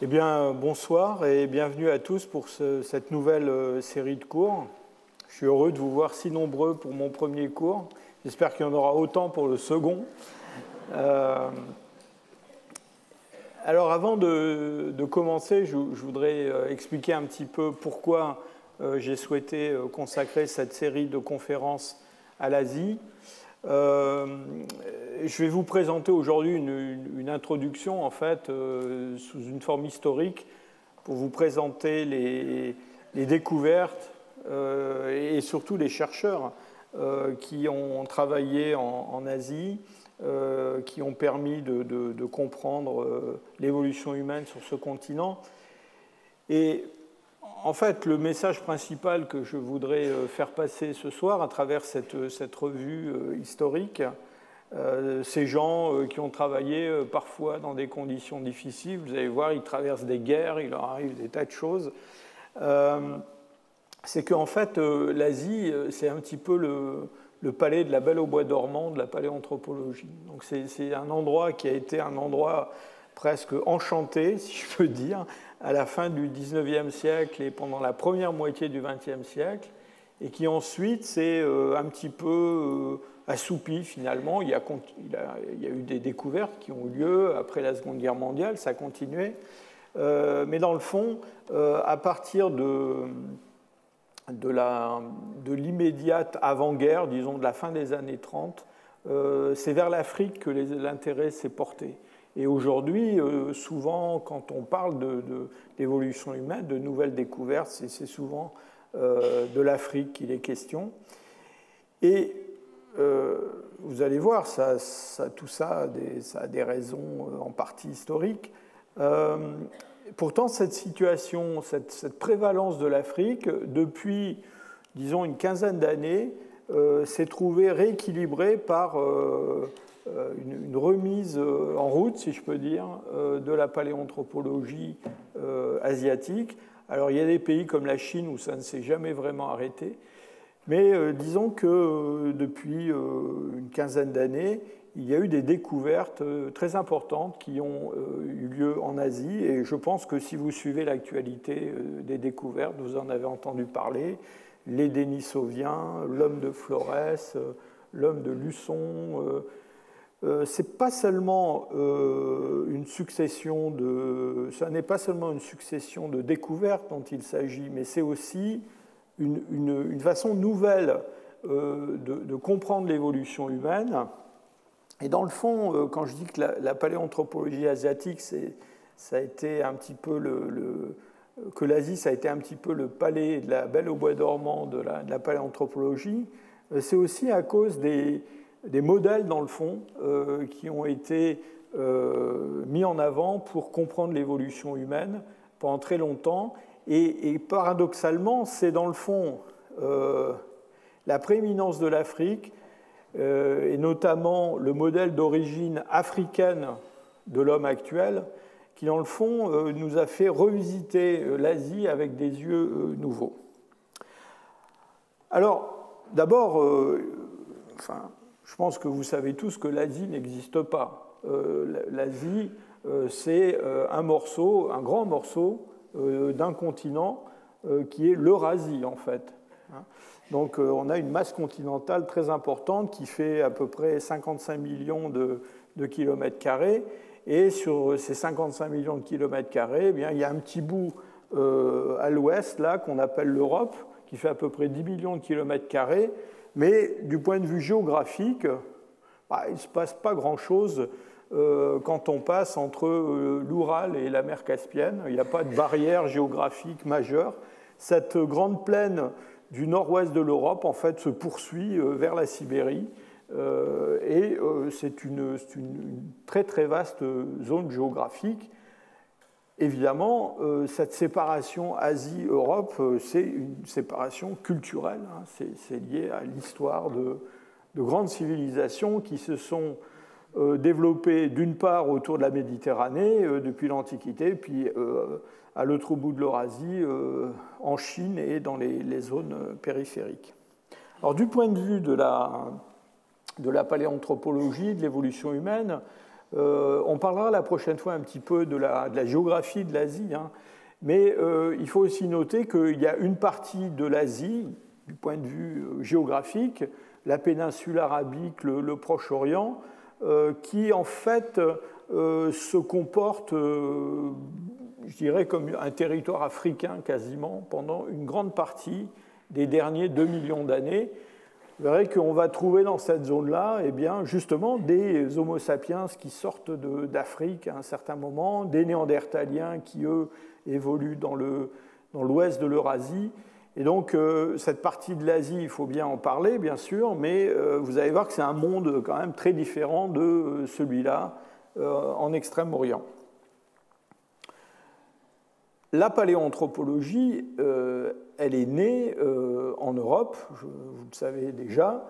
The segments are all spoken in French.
Eh bien, bonsoir et bienvenue à tous pour cette nouvelle série de cours. Je suis heureux de vous voir si nombreux pour mon premier cours. J'espère qu'il y en aura autant pour le second. Alors, avant de commencer, je voudrais expliquer un petit peu pourquoi j'ai souhaité consacrer cette série de conférences à l'Asie. Je vais vous présenter aujourd'hui une introduction, en fait, sous une forme historique, pour vous présenter les découvertes et surtout les chercheurs qui ont travaillé en Asie, qui ont permis de comprendre l'évolution humaine sur ce continent. Et en fait, le message principal que je voudrais faire passer ce soir à travers cette revue historique, ces gens qui ont travaillé parfois dans des conditions difficiles, vous allez voir, ils traversent des guerres, il leur arrive des tas de choses, c'est qu'en fait, l'Asie, c'est un petit peu le palais de la Belle au bois dormant de la paléanthropologie. Donc c'est un endroit qui a été un endroit presque enchanté, si je peux dire, à la fin du XIXe siècle et pendant la première moitié du XXe siècle, et qui ensuite s'est un petit peu assoupi finalement. Il y a eu des découvertes qui ont eu lieu après la Seconde Guerre mondiale, ça a continué. Mais dans le fond, à partir de l'immédiate avant-guerre, disons de la fin des années 30, c'est vers l'Afrique que l'intérêt s'est porté. Et aujourd'hui, souvent, quand on parle d'évolution humaine, de nouvelles découvertes, c'est souvent de l'Afrique qu'il est question. Et vous allez voir, tout ça a des raisons en partie historiques. Pourtant, cette situation, cette prévalence de l'Afrique, depuis, disons, une quinzaine d'années, s'est trouvée rééquilibrée par une remise en route, si je peux dire, de la paléanthropologie asiatique. Alors, il y a des pays comme la Chine où ça ne s'est jamais vraiment arrêté, mais disons que depuis une quinzaine d'années, il y a eu des découvertes très importantes qui ont eu lieu en Asie, et je pense que si vous suivez l'actualité des découvertes, vous en avez entendu parler, les Denisoviens, l'homme de Flores, l'homme de Luçon. C'est pas seulement une succession ça n'est pas seulement une succession de découvertes dont il s'agit, mais c'est aussi une façon nouvelle de comprendre l'évolution humaine. Et dans le fond, quand je dis que la paléanthropologie asiatique, ça a été un petit peu que l'Asie, ça a été un petit peu le palais de la Belle au bois dormant de la paléanthropologie, c'est aussi à cause des modèles, dans le fond, qui ont été mis en avant pour comprendre l'évolution humaine pendant très longtemps. Et paradoxalement, c'est dans le fond la prééminence de l'Afrique, et notamment le modèle d'origine africaine de l'homme actuel, qui, dans le fond, nous a fait revisiter l'Asie avec des yeux nouveaux. Alors, d'abord, je pense que vous savez tous que l'Asie n'existe pas. L'Asie, c'est un grand morceau d'un continent qui est l'Eurasie, en fait. Donc, on a une masse continentale très importante qui fait à peu près 55 millions de kilomètres carrés. Et sur ces 55 millions de kilomètres carrés, eh bien, il y a un petit bout à l'ouest, là, qu'on appelle l'Europe, qui fait à peu près 10 millions de kilomètres carrés. Mais du point de vue géographique, il ne se passe pas grand-chose quand on passe entre l'Oural et la mer Caspienne. Il n'y a pas de barrière géographique majeure. Cette grande plaine du nord-ouest de l'Europe, en fait, se poursuit vers la Sibérie. Et c'est une très, très vaste zone géographique. Évidemment, cette séparation Asie-Europe, c'est une séparation culturelle. C'est lié à l'histoire de grandes civilisations qui se sont développées d'une part autour de la Méditerranée depuis l'Antiquité, puis à l'autre bout de l'Eurasie, en Chine et dans les zones périphériques. Alors, du point de vue de la paléanthropologie, de l'évolution humaine, On parlera la prochaine fois un petit peu de la géographie de l'Asie, hein, mais il faut aussi noter qu'il y a une partie de l'Asie, du point de vue géographique, la péninsule arabique, le Proche-Orient, qui en fait se comporte, je dirais, comme un territoire africain quasiment pendant une grande partie des derniers 2 millions d'années. Vous verrez qu'on va trouver dans cette zone-là, eh bien, justement, des Homo sapiens qui sortent d'Afrique à un certain moment, des Néandertaliens qui, eux, évoluent dans l'ouest de l'Eurasie. Et donc, cette partie de l'Asie, il faut bien en parler, bien sûr, mais vous allez voir que c'est un monde quand même très différent de celui-là en Extrême-Orient. La paléoanthropologie, elle est née en Europe, vous le savez déjà.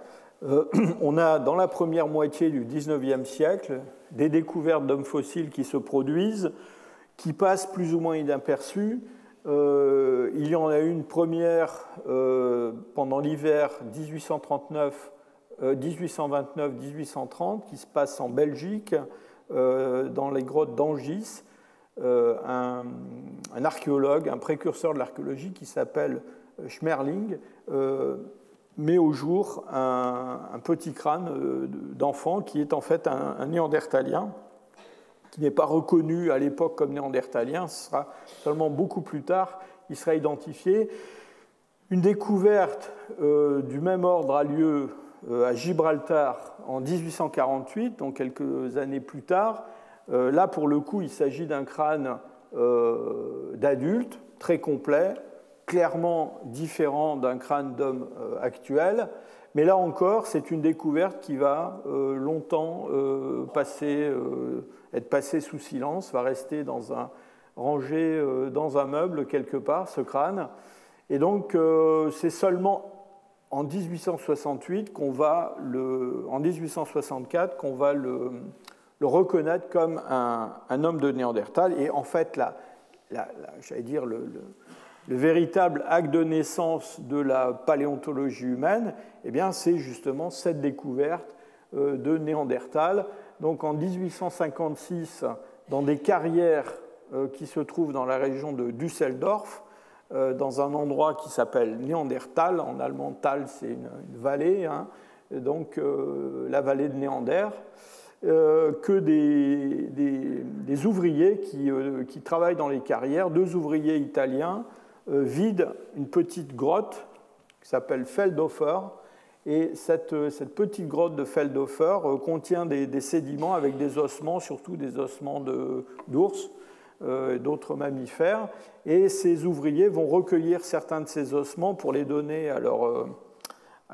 On a, dans la première moitié du XIXe siècle, des découvertes d'hommes fossiles qui se produisent, qui passent plus ou moins inaperçues. Il y en a eu une première pendant l'hiver 1829-1830 qui se passe en Belgique, dans les grottes d'Angis. Un archéologue, un précurseur de l'archéologie qui s'appelle Schmerling, met au jour un petit crâne d'enfant qui est en fait un néandertalien, qui n'est pas reconnu à l'époque comme néandertalien, ce sera seulement beaucoup plus tard, il sera identifié. Une découverte du même ordre a lieu à Gibraltar en 1848, donc quelques années plus tard. Là, pour le coup, il s'agit d'un crâne d'adulte, très complet, clairement différent d'un crâne d'homme actuel. Mais là encore, c'est une découverte qui va longtemps être passée sous silence, va rester rangé dans un meuble quelque part, ce crâne. Et donc, c'est seulement en 1868 en 1864 qu'on va le reconnaître comme un homme de Néandertal. Et en fait, j'allais dire, le véritable acte de naissance de la paléontologie humaine, eh bien, c'est justement cette découverte de Néandertal. Donc en 1856, dans des carrières qui se trouvent dans la région de Düsseldorf, dans un endroit qui s'appelle Néandertal, en allemand Tal c'est une vallée, hein, donc la vallée de Néander, que des ouvriers qui travaillent dans les carrières, 2 ouvriers italiens, vident une petite grotte qui s'appelle Feldhofer, et cette petite grotte de Feldhofer contient des sédiments avec des ossements, surtout des ossements d'ours, d'autres mammifères, et ces ouvriers vont recueillir certains de ces ossements pour les donner à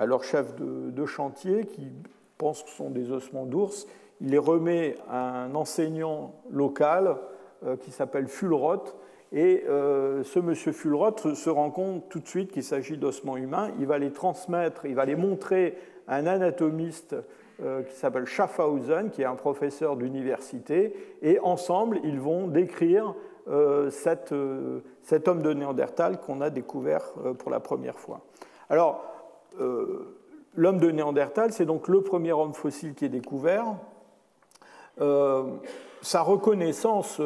leur chef de chantier qui pense que ce sont des ossements d'ours. Il les remet à un enseignant local qui s'appelle Fulroth, et ce monsieur Fulroth se rend compte tout de suite qu'il s'agit d'ossements humains. Il va les transmettre, il va les montrer à un anatomiste qui s'appelle Schaffhausen, qui est un professeur d'université, et ensemble, ils vont décrire cet homme de Néandertal qu'on a découvert pour la première fois. Alors, l'homme de Néandertal, c'est donc le premier homme fossile qui est découvert. Sa reconnaissance,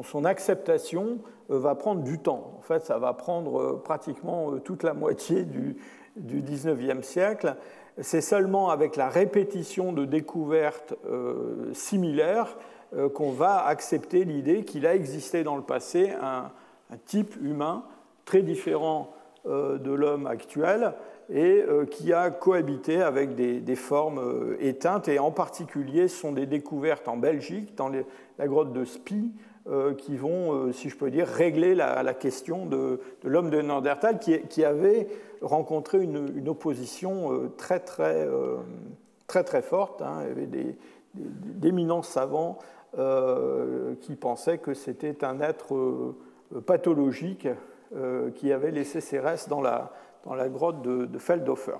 son acceptation va prendre du temps. En fait, ça va prendre pratiquement toute la moitié du XIXe siècle. C'est seulement avec la répétition de découvertes similaires qu'on va accepter l'idée qu'il a existé dans le passé un type humain très différent de l'homme actuel et qui a cohabité avec des formes éteintes. Et en particulier, ce sont des découvertes en Belgique, dans la grotte de Spie, qui vont, si je peux dire, régler la question de l'homme de Néandertal, qui avait rencontré une opposition très forte. Hein. Il y avait d'éminents savants qui pensaient que c'était un être pathologique qui avait laissé ses restes dans la grotte de Feldhofer.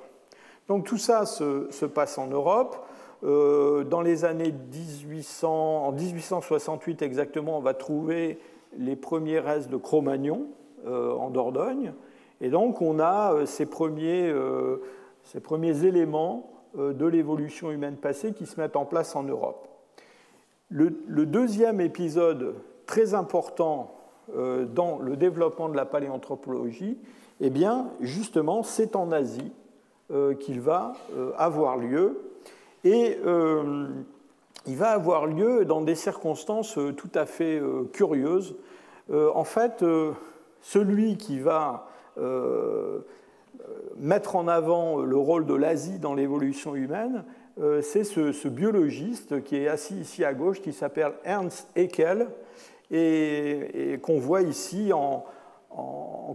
Donc tout ça se passe en Europe. Dans les années 1800, en 1868 exactement, on va trouver les premiers restes de Cro-Magnon en Dordogne. Et donc on a ces premiers éléments de l'évolution humaine passée qui se mettent en place en Europe. Le deuxième épisode très important dans le développement de la paléanthropologie, eh bien, justement, c'est en Asie qu'il va avoir lieu. Et il va avoir lieu dans des circonstances tout à fait curieuses. En fait, celui qui va mettre en avant le rôle de l'Asie dans l'évolution humaine, c'est ce biologiste qui est assis ici à gauche, qui s'appelle Ernst Haeckel, et qu'on voit ici en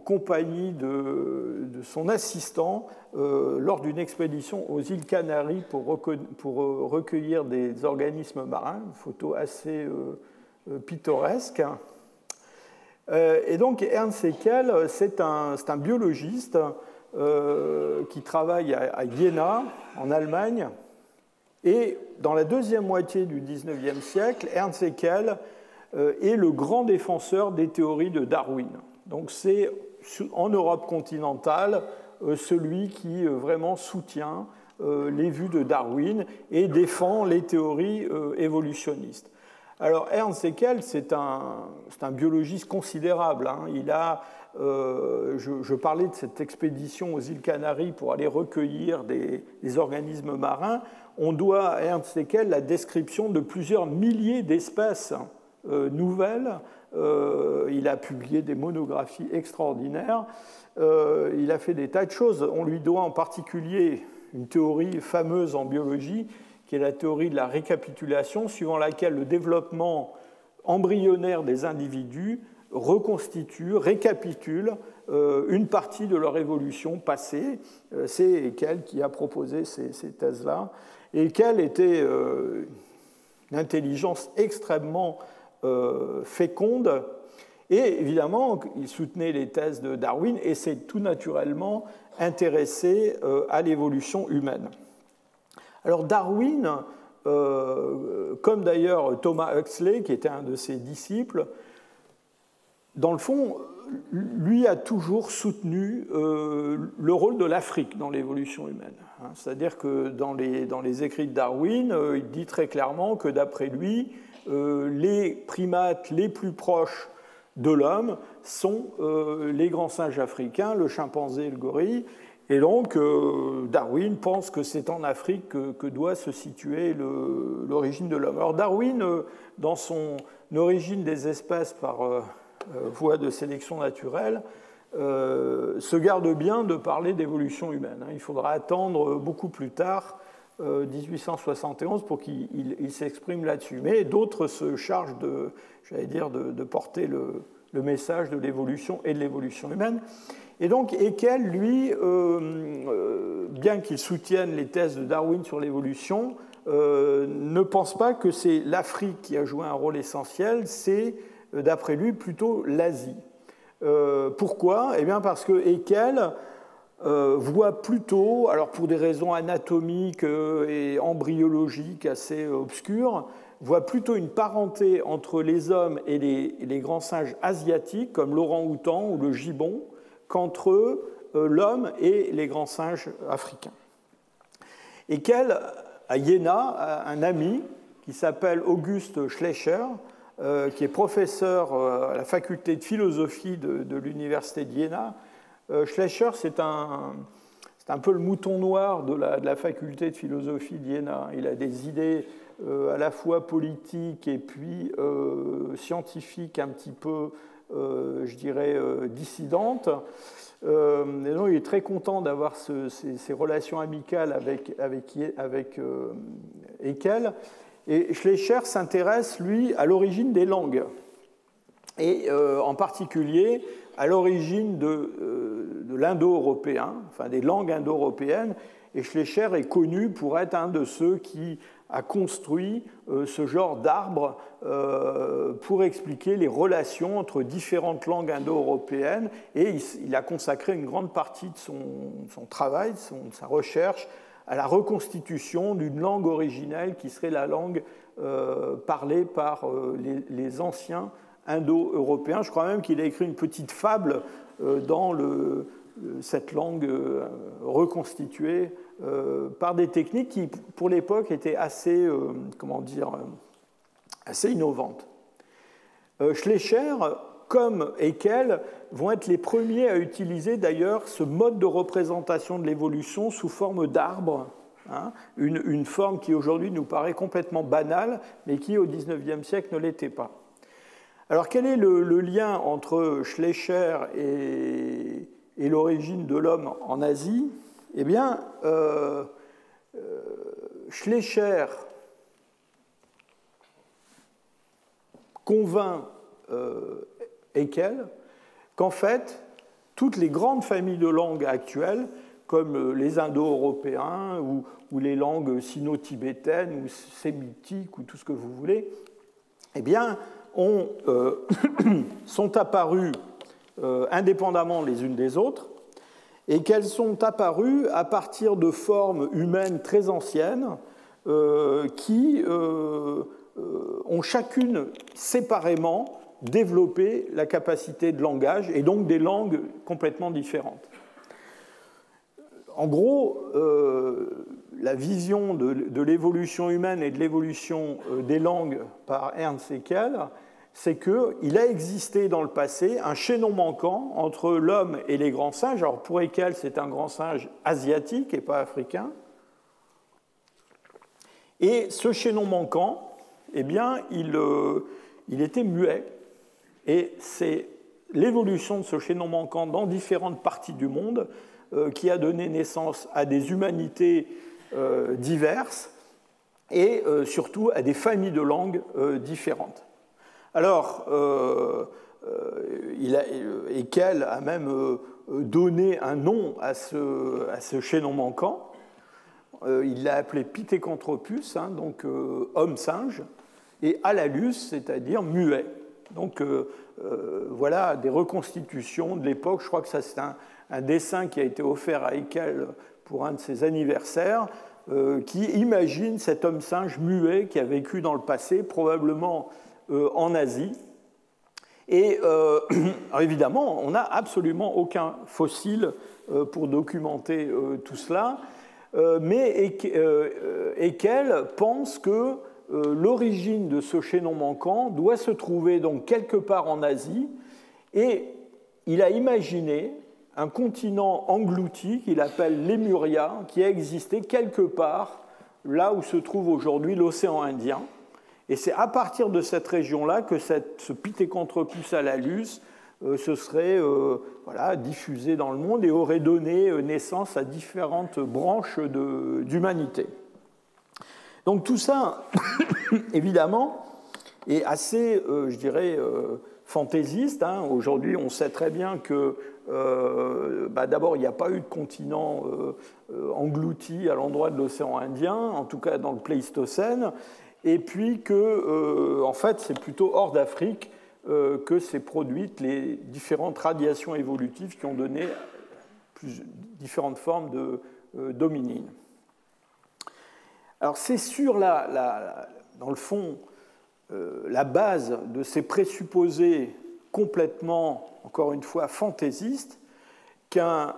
compagnie de son assistant lors d'une expédition aux îles Canaries pour recueillir des organismes marins, une photo assez pittoresque. Et donc Ernst Haeckel, c'est un biologiste qui travaille à Iéna, en Allemagne, et dans la deuxième moitié du XIXe siècle, Ernst Haeckel est le grand défenseur des théories de Darwin. Donc c'est en Europe continentale celui qui vraiment soutient les vues de Darwin et défend les théories évolutionnistes. Alors Ernst Haeckel, c'est un biologiste considérable. Hein. Il a, je parlais de cette expédition aux îles Canaries pour aller recueillir des organismes marins. On doit à Ernst Haeckel la description de plusieurs milliers d'espèces nouvelles. Il a publié des monographies extraordinaires. Il a fait des tas de choses. On lui doit en particulier une théorie fameuse en biologie, qui est la théorie de la récapitulation, suivant laquelle le développement embryonnaire des individus reconstitue, récapitule une partie de leur évolution passée. C'est Haeckel qui a proposé ces thèses-là. Et Haeckel était une intelligence extrêmement féconde, et évidemment, il soutenait les thèses de Darwin et s'est tout naturellement intéressé à l'évolution humaine. Alors Darwin, comme d'ailleurs Thomas Huxley, qui était un de ses disciples, dans le fond, lui a toujours soutenu le rôle de l'Afrique dans l'évolution humaine. C'est-à-dire que dans les écrits de Darwin, il dit très clairement que d'après lui, les primates les plus proches de l'homme sont les grands singes africains, le chimpanzé et le gorille. Et donc, Darwin pense que c'est en Afrique que doit se situer l'origine de l'homme. Alors Darwin, dans son origine des espèces par voie de sélection naturelle, se garde bien de parler d'évolution humaine. Il faudra attendre beaucoup plus tard, 1871, pour qu'il s'exprime là-dessus. Mais d'autres se chargent de porter le message de l'évolution et de l'évolution humaine. Et donc Haeckel, lui, bien qu'il soutienne les thèses de Darwin sur l'évolution, ne pense pas que c'est l'Afrique qui a joué un rôle essentiel, c'est, d'après lui, plutôt l'Asie. Pourquoi ? Eh bien parce que Haeckel voit plutôt, alors pour des raisons anatomiques et embryologiques assez obscures, voit plutôt une parenté entre les hommes et les grands singes asiatiques, comme l'orang-outan ou le gibbon, qu'entre l'homme et les grands singes africains. Haeckel, à Iéna, a un ami qui s'appelle August Schleicher, qui est professeur à la faculté de philosophie de l'université d'Iéna. Schleicher, c'est un peu le mouton noir de la faculté de philosophie d'Iéna. Il a des idées à la fois politiques et puis scientifiques un petit peu, je dirais, dissidentes. Et donc, il est très content d'avoir ces relations amicales avec Haeckel. Et Schleicher s'intéresse, lui, à l'origine des langues, et en particulier à l'origine de l'indo-européen, enfin des langues indo-européennes. Et Schleicher est connu pour être un de ceux qui a construit ce genre d'arbre pour expliquer les relations entre différentes langues indo-européennes, et il a consacré une grande partie de son travail, de sa recherche, à la reconstitution d'une langue originelle qui serait la langue parlée par les anciens indo-européens. Je crois même qu'il a écrit une petite fable dans cette langue reconstituée par des techniques qui, pour l'époque, étaient assez, assez innovantes. Schleicher, comme Haeckel, vont être les premiers à utiliser d'ailleurs ce mode de représentation de l'évolution sous forme d'arbre, hein, une forme qui aujourd'hui nous paraît complètement banale, mais qui au XIXe siècle ne l'était pas. Alors quel est le lien entre Schleicher et l'origine de l'homme en Asie? Eh bien, Schleicher convainc Haeckel qu'en fait, toutes les grandes familles de langues actuelles, comme les indo-européens ou les langues sino-tibétaines ou sémitiques ou tout ce que vous voulez, eh bien, sont apparues indépendamment les unes des autres et qu'elles sont apparues à partir de formes humaines très anciennes qui ont chacune séparément développé la capacité de langage et donc des langues complètement différentes. En gros, la vision de l'évolution humaine et de l'évolution des langues par Ernst Haeckel, c'est qu'il a existé dans le passé un chaînon manquant entre l'homme et les grands singes. Alors pour Haeckel, c'est un grand singe asiatique et pas africain. Et ce chaînon manquant, eh bien, il était muet. Et c'est l'évolution de ce chaînon manquant dans différentes parties du monde qui a donné naissance à des humanités diverses et surtout à des familles de langues différentes. Alors, Haeckel a même donné un nom à ce chaînon manquant. Il l'a appelé Pithecanthropus, hein, donc homme-singe, et Alalus, c'est-à-dire muet. Donc voilà des reconstitutions de l'époque. Je crois que ça c'est un dessin qui a été offert à Haeckel pour un de ses anniversaires, qui imagine cet homme-singe muet qui a vécu dans le passé, probablement en Asie. Et évidemment, on n'a absolument aucun fossile pour documenter tout cela, mais Haeckel pense que l'origine de ce chaînon manquant doit se trouver donc quelque part en Asie, et il a imaginé un continent englouti qu'il appelle Lémuria, qui a existé quelque part là où se trouve aujourd'hui l'océan Indien. Et c'est à partir de cette région-là que ce Pithecanthropus alalus se serait diffusé dans le monde et aurait donné naissance à différentes branches d'humanité. Donc tout ça, évidemment, est assez, je dirais, fantaisiste. Hein. Aujourd'hui, on sait très bien que, d'abord, il n'y a pas eu de continent englouti à l'endroit de l'océan Indien, en tout cas dans le Pléistocène, et puis que, en fait, c'est plutôt hors d'Afrique que s'est produites les différentes radiations évolutives qui ont donné différentes formes d'hominines. Alors c'est sur dans le fond, la base de ces présupposés complètement, encore une fois, fantaisistes, qu'un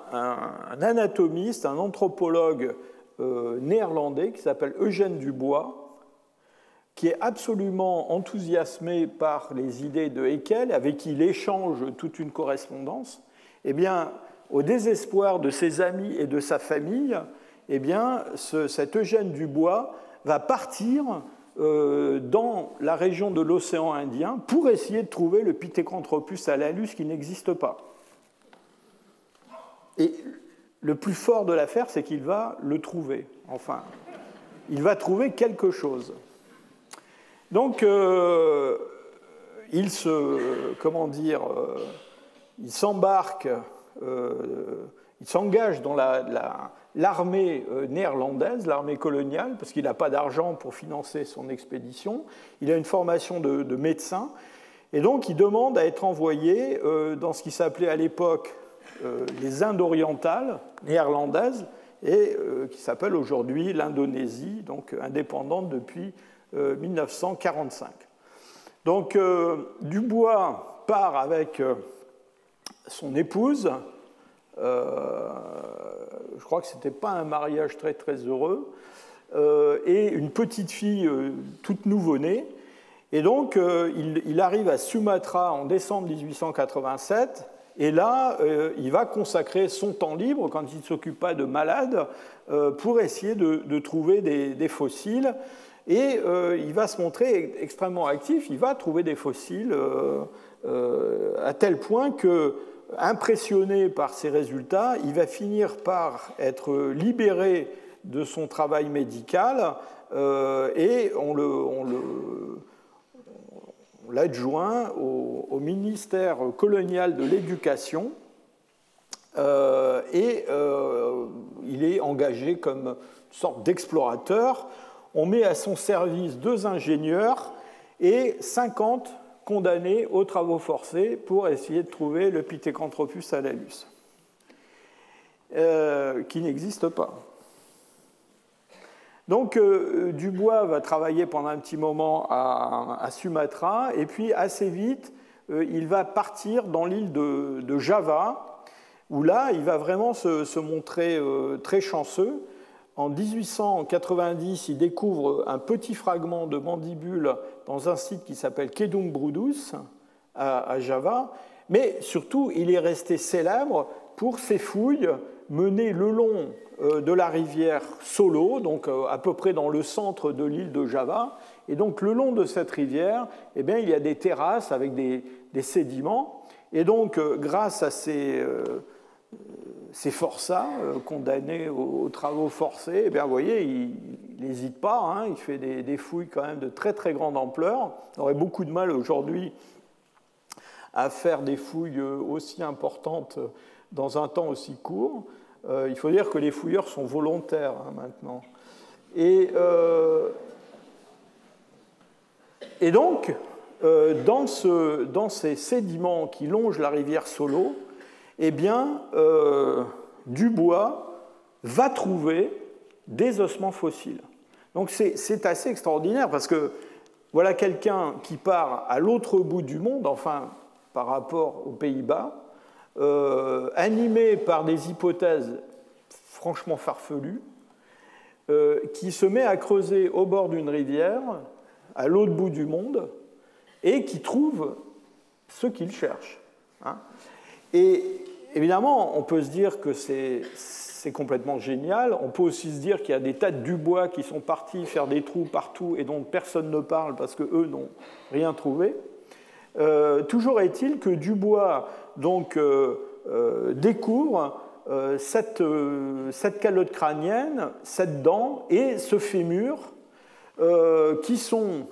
anatomiste, un anthropologue néerlandais qui s'appelle Eugène Dubois, qui est absolument enthousiasmé par les idées de Haeckel, avec qui il échange toute une correspondance, eh bien, au désespoir de ses amis et de sa famille, eh bien, cet Eugène Dubois va partir dans la région de l'océan Indien pour essayer de trouver le Pithecanthropus alalus qui n'existe pas. Et le plus fort de l'affaire, c'est qu'il va le trouver. Enfin, il va trouver quelque chose. Donc, il s'embarque, il s'engage dans l'armée néerlandaise, l'armée coloniale, parce qu'il n'a pas d'argent pour financer son expédition. Il a une formation de médecin, et donc il demande à être envoyé dans ce qui s'appelait à l'époque les Indes orientales néerlandaises, et qui s'appelle aujourd'hui l'Indonésie, donc indépendante depuis 1945. Donc Dubois part avec son épouse. Je crois que ce n'était pas un mariage très très heureux, et une petite fille toute nouveau-née. Et donc, il arrive à Sumatra en décembre 1887, et là, il va consacrer son temps libre, quand il ne s'occupe pas de malades, pour essayer de trouver des fossiles. Et il va se montrer extrêmement actif, il va trouver des fossiles à tel point que, impressionné par ses résultats, il va finir par être libéré de son travail médical et on l'adjoint au ministère colonial de l'Éducation et il est engagé comme une sorte d'explorateur. On met à son service 2 ingénieurs et 50 condamnés aux travaux forcés pour essayer de trouver le Pithecanthropus halalus, qui n'existe pas. Donc Dubois va travailler pendant un petit moment à Sumatra, et puis assez vite, il va partir dans l'île de Java, où là, il va vraiment se montrer très chanceux. En 1890, il découvre un petit fragment de mandibule dans un site qui s'appelle Kedung Brudus, à Java, mais surtout, il est resté célèbre pour ses fouilles menées le long de la rivière Solo, donc à peu près dans le centre de l'île de Java. Et donc, le long de cette rivière, eh bien, il y a des terrasses avec des sédiments. Et donc, grâce à ces forçats condamnés aux travaux forcés, eh bien, vous voyez, il n'hésite pas, hein, il fait des fouilles quand même de très très grande ampleur. On aurait beaucoup de mal aujourd'hui à faire des fouilles aussi importantes dans un temps aussi court. Il faut dire que les fouilleurs sont volontaires hein, maintenant. Et donc, dans ces sédiments qui longent la rivière Solo, eh bien, Dubois va trouver des ossements fossiles. Donc c'est assez extraordinaire parce que voilà quelqu'un qui part à l'autre bout du monde, enfin par rapport aux Pays-Bas, animé par des hypothèses franchement farfelues, qui se met à creuser au bord d'une rivière, à l'autre bout du monde, et qui trouve ce qu'il cherche. Hein. Et évidemment, on peut se dire que c'est complètement génial. On peut aussi se dire qu'il y a des tas de Dubois qui sont partis faire des trous partout et dont personne ne parle parce qu'eux n'ont rien trouvé. Toujours est-il que Dubois donc, découvre cette calotte crânienne, cette dent et ce fémur qui sont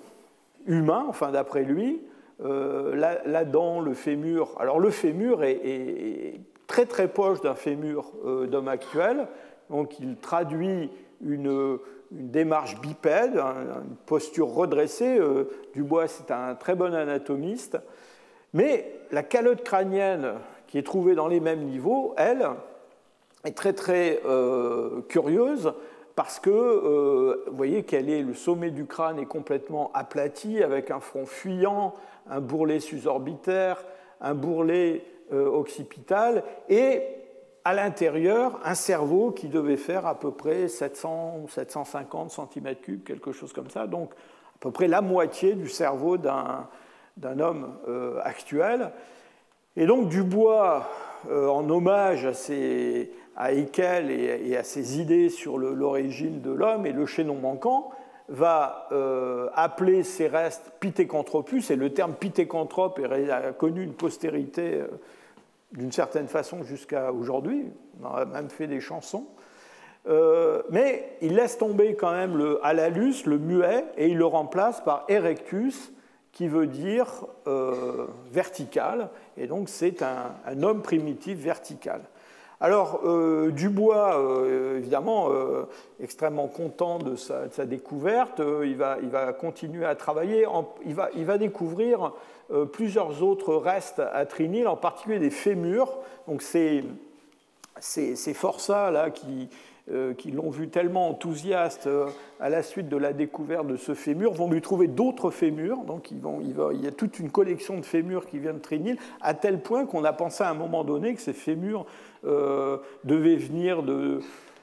humains, enfin d'après lui. La dent, le fémur. Alors le fémur est très très proche d'un fémur d'homme actuel, donc il traduit une démarche bipède, une posture redressée. Dubois, c'est un très bon anatomiste, mais la calotte crânienne qui est trouvée dans les mêmes niveaux, elle, est très très curieuse parce que vous voyez le sommet du crâne est complètement aplati avec un front fuyant, un bourrelet suborbitaire, un bourrelet occipital et à l'intérieur un cerveau qui devait faire à peu près 700-750 cm3, quelque chose comme ça, donc à peu près la moitié du cerveau d'un homme actuel. Et donc Dubois, en hommage à Haeckel et à ses idées sur l'origine de l'homme et le chaînon manquant, va appeler ces restes Pithecanthropus, et le terme pithécanthrope a connu une postérité d'une certaine façon jusqu'à aujourd'hui, on a même fait des chansons, mais il laisse tomber quand même le halalus, le muet, et il le remplace par erectus, qui veut dire vertical, et donc c'est un homme primitif vertical. Alors, Dubois, évidemment, extrêmement content de sa découverte, il va continuer à travailler, il va découvrir plusieurs autres restes à Trinil, en particulier des fémurs. Donc, ces forçats-là qui l'ont vu tellement enthousiaste à la suite de la découverte de ce fémur, vont lui trouver d'autres fémurs. Donc il y a toute une collection de fémurs qui viennent de Trinil, à tel point qu'on a pensé à un moment donné que ces fémurs devaient venir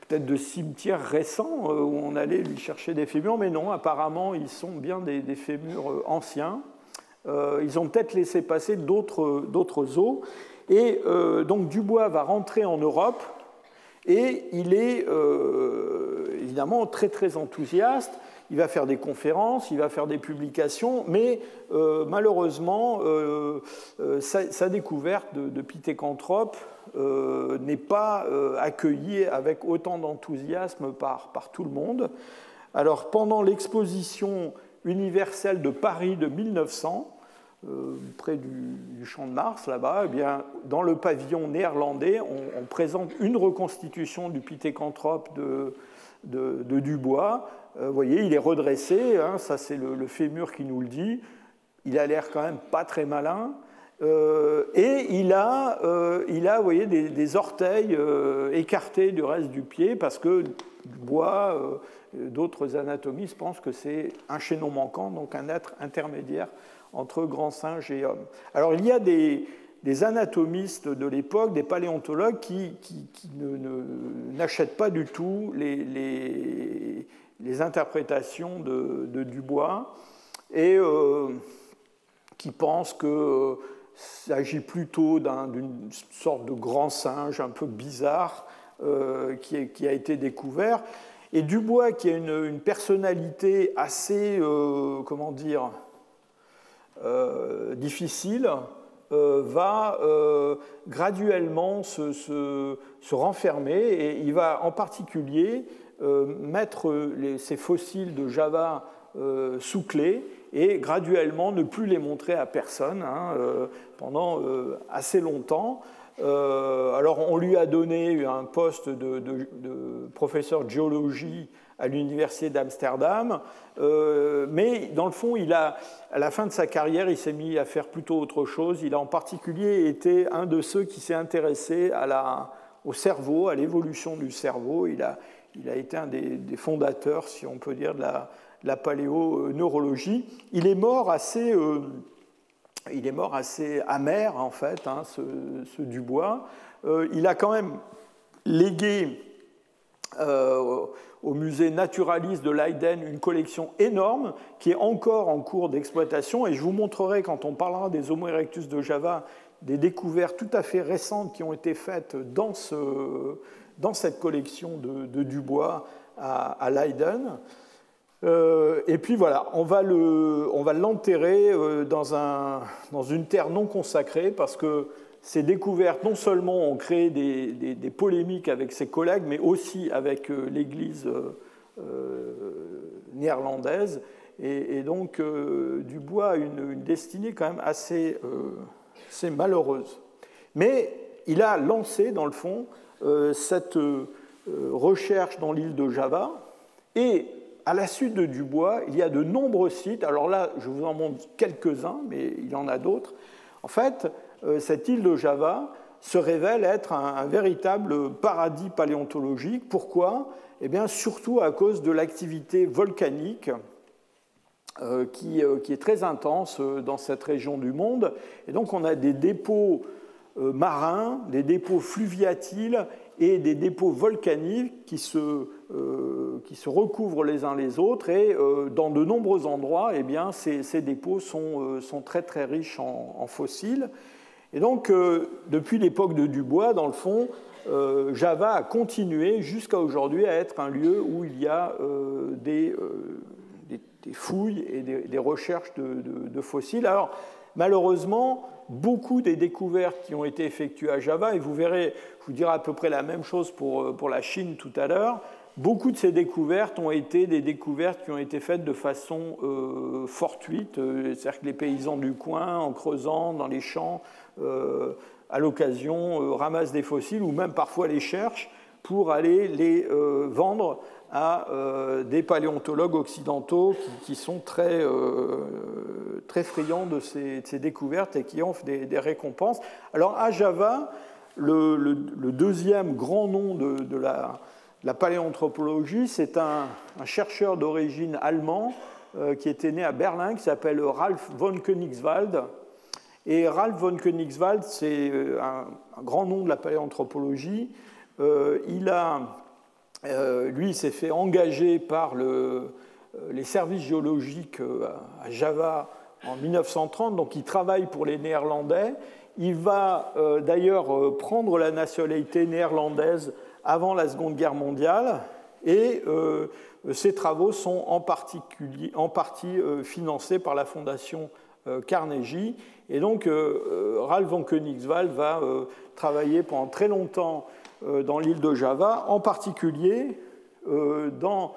peut-être de cimetières récents où on allait lui chercher des fémurs, mais non, apparemment, ils sont bien des fémurs anciens. Ils ont peut-être laissé passer d'autres os. Et donc Dubois va rentrer en Europe et il est évidemment très très enthousiaste. Il va faire des conférences, il va faire des publications, mais malheureusement, sa découverte de Pithecanthrope n'est pas accueillie avec autant d'enthousiasme par tout le monde. Alors, pendant l'exposition universelle de Paris de 1900, près du Champ de Mars, là-bas, eh bien, dans le pavillon néerlandais, on présente une reconstitution du Pithecanthrope de Dubois. Vous voyez, il est redressé, hein, ça c'est le fémur qui nous le dit. Il a l'air quand même pas très malin. Et il a vous voyez, des orteils écartés du reste du pied parce que Dubois, d'autres anatomistes pensent que c'est un chaînon manquant, donc un être intermédiaire entre grand singe et homme. Alors il y a des anatomistes de l'époque, des paléontologues qui n'achètent pas du tout les interprétations de Dubois et qui pensent qu'il s'agit plutôt d'une sorte de grand singe un peu bizarre qui a été découvert. Et Dubois, qui a une personnalité assez, comment dire, difficile, va graduellement se renfermer et il va en particulier mettre ces fossiles de Java sous clé et graduellement ne plus les montrer à personne pendant assez longtemps. Alors on lui a donné un poste de professeur de géologie à l'université d'Amsterdam, mais dans le fond, à la fin de sa carrière, il s'est mis à faire plutôt autre chose. Il a en particulier été un de ceux qui s'est intéressé au cerveau, à l'évolution du cerveau. Il a été un des fondateurs, si on peut dire, de la paléoneurologie. Il est mort assez amer, en fait, hein, ce Dubois. Il a quand même légué au musée naturaliste de Leiden une collection énorme qui est encore en cours d'exploitation. Et je vous montrerai, quand on parlera des Homo erectus de Java, des découvertes tout à fait récentes qui ont été faites dans cette collection de Dubois à Leiden. Et puis voilà, on va l'enterrer dans une terre non consacrée parce que ces découvertes non seulement ont créé des polémiques avec ses collègues, mais aussi avec l'Église néerlandaise. Et donc Dubois a une destinée quand même assez malheureuse. Mais il a lancé, dans le fond, cette recherche dans l'île de Java. Et à la suite de Dubois, il y a de nombreux sites. Alors là, je vous en montre quelques-uns, mais il y en a d'autres. En fait, cette île de Java se révèle être un véritable paradis paléontologique. Pourquoi ? Eh bien, surtout à cause de l'activité volcanique qui est très intense dans cette région du monde. Et donc, on a des dépôts marins, des dépôts fluviatiles et des dépôts volcaniques qui se recouvrent les uns les autres. Et dans de nombreux endroits, eh bien, ces dépôts sont très, très riches en fossiles. Et donc, depuis l'époque de Dubois, dans le fond, Java a continué jusqu'à aujourd'hui à être un lieu où il y a des fouilles et des recherches de fossiles. Alors, malheureusement, beaucoup des découvertes qui ont été effectuées à Java, et vous verrez, je vous dirai à peu près la même chose pour la Chine tout à l'heure, beaucoup de ces découvertes ont été des découvertes qui ont été faites de façon fortuite, c'est-à-dire que les paysans du coin, en creusant dans les champs, à l'occasion, ramassent des fossiles ou même parfois les cherchent pour aller les vendre à des paléontologues occidentaux qui sont très, très friands de ces découvertes et qui offrent des récompenses. Alors à Java, le deuxième grand nom de la paléanthropologie, c'est un chercheur d'origine allemand qui était né à Berlin, qui s'appelle Ralph von Koenigswald. Et Ralph von Koenigswald, c'est un grand nom de la paléanthropologie. Il a lui, il s'est fait engager par les services géologiques à Java en 1930, donc il travaille pour les Néerlandais. Il va d'ailleurs prendre la nationalité néerlandaise avant la Seconde Guerre mondiale, et ses travaux sont en partie financés par la fondation Carnegie. Et donc Ralph von Koenigswald va travailler pendant très longtemps dans l'île de Java, en particulier dans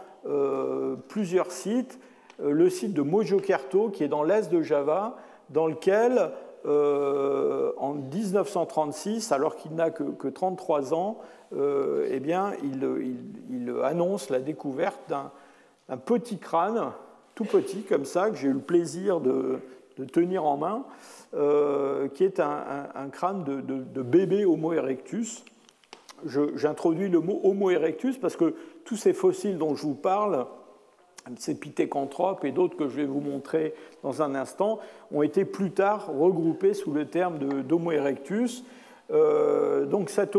plusieurs sites. Le site de Mojokerto, qui est dans l'est de Java, dans lequel, en 1936, alors qu'il n'a que 33 ans, eh bien, il annonce la découverte d'un petit crâne, tout petit comme ça, que j'ai eu le plaisir de tenir en main, qui est un crâne de bébé Homo erectus. J'introduis le mot Homo erectus parce que tous ces fossiles dont je vous parle, ces pithécanthropes et d'autres que je vais vous montrer dans un instant, ont été plus tard regroupés sous le terme d'Homo erectus. Donc cette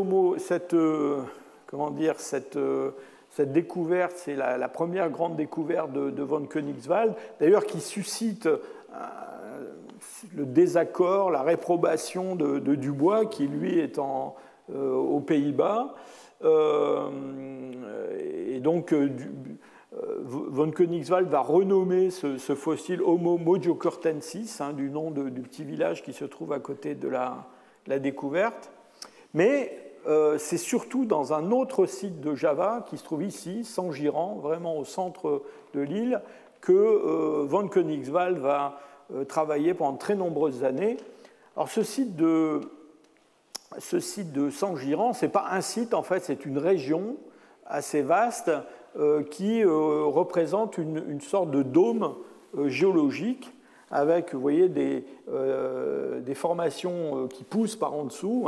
découverte, c'est la première grande découverte de von Koenigswald, d'ailleurs qui suscite le désaccord, la réprobation de Dubois, qui lui est aux Pays-Bas. Et donc von Koenigswald va renommer ce fossile Homo mojokertensis, du nom du petit village qui se trouve à côté de la découverte. Mais c'est surtout dans un autre site de Java, qui se trouve ici, Sangiran, vraiment au centre de l'île, que von Koenigswald va travailler pendant de très nombreuses années. Alors ce site de Sangiran, ce n'est pas un site, en fait, c'est une région assez vaste qui représente une sorte de dôme géologique avec, vous voyez, des formations qui poussent par en dessous,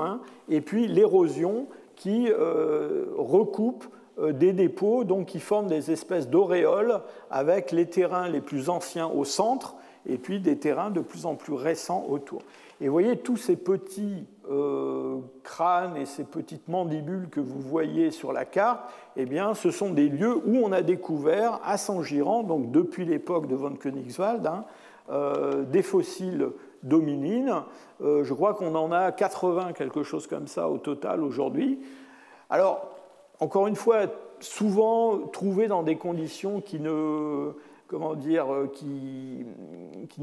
et puis l'érosion qui recoupe des dépôts, donc qui forment des espèces d'auréoles avec les terrains les plus anciens au centre et puis des terrains de plus en plus récents autour. Et vous voyez tous ces petits crânes et ces petites mandibules que vous voyez sur la carte, eh bien, ce sont des lieux où on a découvert à Sangiran, donc depuis l'époque de von Koenigswald, des fossiles d'hominines. Je crois qu'on en a 80, quelque chose comme ça au total aujourd'hui. Alors, encore une fois, souvent trouvés dans des conditions qui ne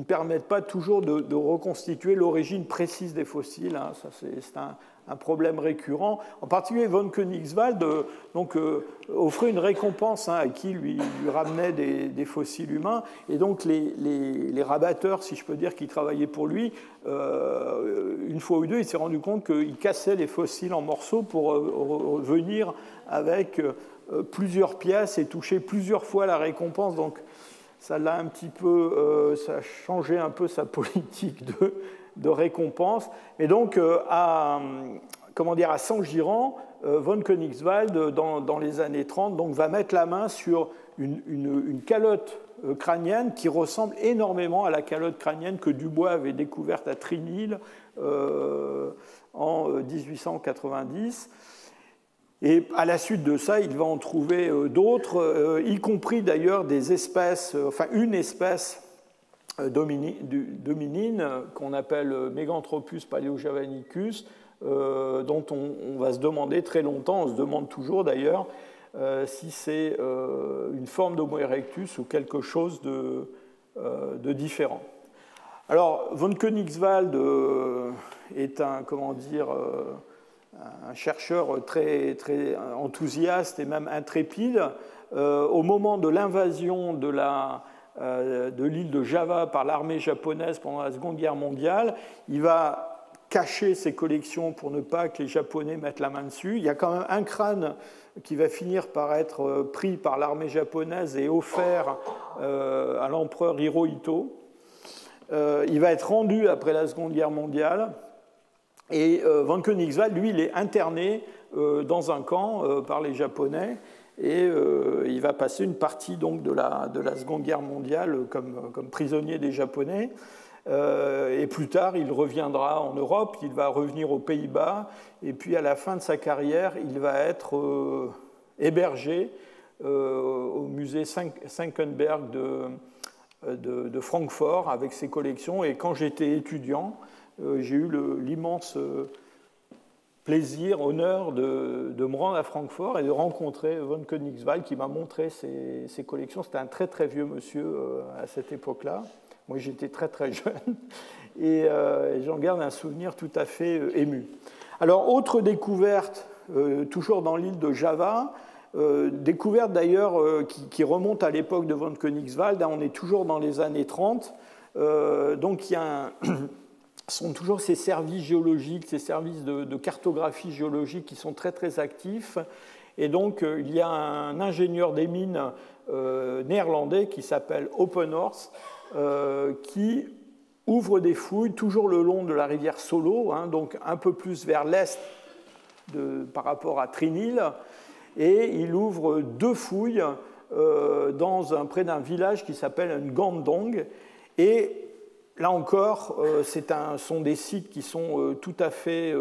permettent pas toujours de reconstituer l'origine précise des fossiles. Ça, c'est un problème récurrent. En particulier, von Koenigswald offrait une récompense à qui lui ramenait des fossiles humains. Et donc, les rabatteurs, si je peux dire, qui travaillaient pour lui, une fois ou deux, il s'est rendu compte qu'il cassait les fossiles en morceaux pour venir avec plusieurs pièces et toucher plusieurs fois la récompense. Donc, ça l'a un petit peu, ça a changé un peu sa politique de récompense. Et donc, à Sangiran, von Koenigswald, dans les années 30, donc, va mettre la main sur une calotte crânienne qui ressemble énormément à la calotte crânienne que Dubois avait découverte à Trinil en 1890. Et à la suite de ça, il va en trouver d'autres, y compris d'ailleurs des espèces, une espèce d'hominine qu'on appelle Meganthropus paleojavanicus, dont on va se demander très longtemps, on se demande toujours d'ailleurs, si c'est une forme d'Homo erectus ou quelque chose de différent. Alors, von Koenigswald est un chercheur très, très enthousiaste et même intrépide. Au moment de l'invasion de l'île de Java par l'armée japonaise pendant la Seconde Guerre mondiale, il va cacher ses collections pour ne pas que les Japonais mettent la main dessus. Il y a quand même un crâne qui va finir par être pris par l'armée japonaise et offert à l'empereur Hirohito. Il va être rendu après la Seconde Guerre mondiale. Et von Koenigswald, lui, il est interné dans un camp par les Japonais et il va passer une partie donc, de la Seconde Guerre mondiale comme prisonnier des Japonais. Et plus tard, il reviendra en Europe, il va revenir aux Pays-Bas et puis à la fin de sa carrière, il va être hébergé au musée Senckenberg de Francfort avec ses collections. Et quand j'étais étudiant, j'ai eu l'immense plaisir, honneur de me rendre à Francfort et de rencontrer von Königswald qui m'a montré ses collections. C'était un très très vieux monsieur à cette époque-là. Moi j'étais très très jeune et j'en garde un souvenir tout à fait ému. Alors autre découverte, toujours dans l'île de Java, découverte d'ailleurs qui remonte à l'époque de von Königswald, on est toujours dans les années 30, donc il y a sont toujours ces services géologiques, ces services de cartographie géologique qui sont très très actifs. Et donc il y a un ingénieur des mines néerlandais qui s'appelle Oppenhorst qui ouvre des fouilles toujours le long de la rivière Solo, donc un peu plus vers l'est par rapport à Trinil, et il ouvre 2 fouilles près d'un village qui s'appelle Ngandong. Et là encore, sont des sites qui sont tout à fait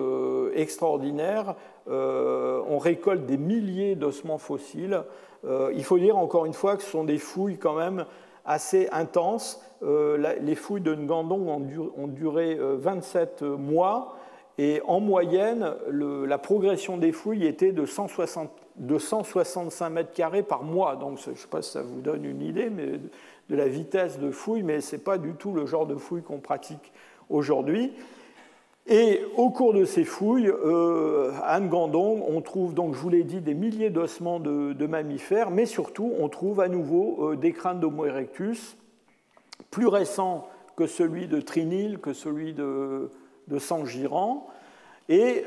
extraordinaires. On récolte des milliers d'ossements fossiles. Il faut dire encore une fois que ce sont des fouilles quand même assez intenses. Les fouilles de Ngandong ont duré 27 mois. Et en moyenne, la progression des fouilles était de 165 mètres carrés par mois. Donc, je ne sais pas si ça vous donne une idée de la vitesse de fouille, mais ce n'est pas du tout le genre de fouille qu'on pratique aujourd'hui. Et au cours de ces fouilles, à Ngandong, on trouve, donc, je vous l'ai dit, des milliers d'ossements de mammifères, mais surtout, on trouve à nouveau des crânes d'Homo erectus, plus récents que celui de Trinil, que celui de Sangiran. Et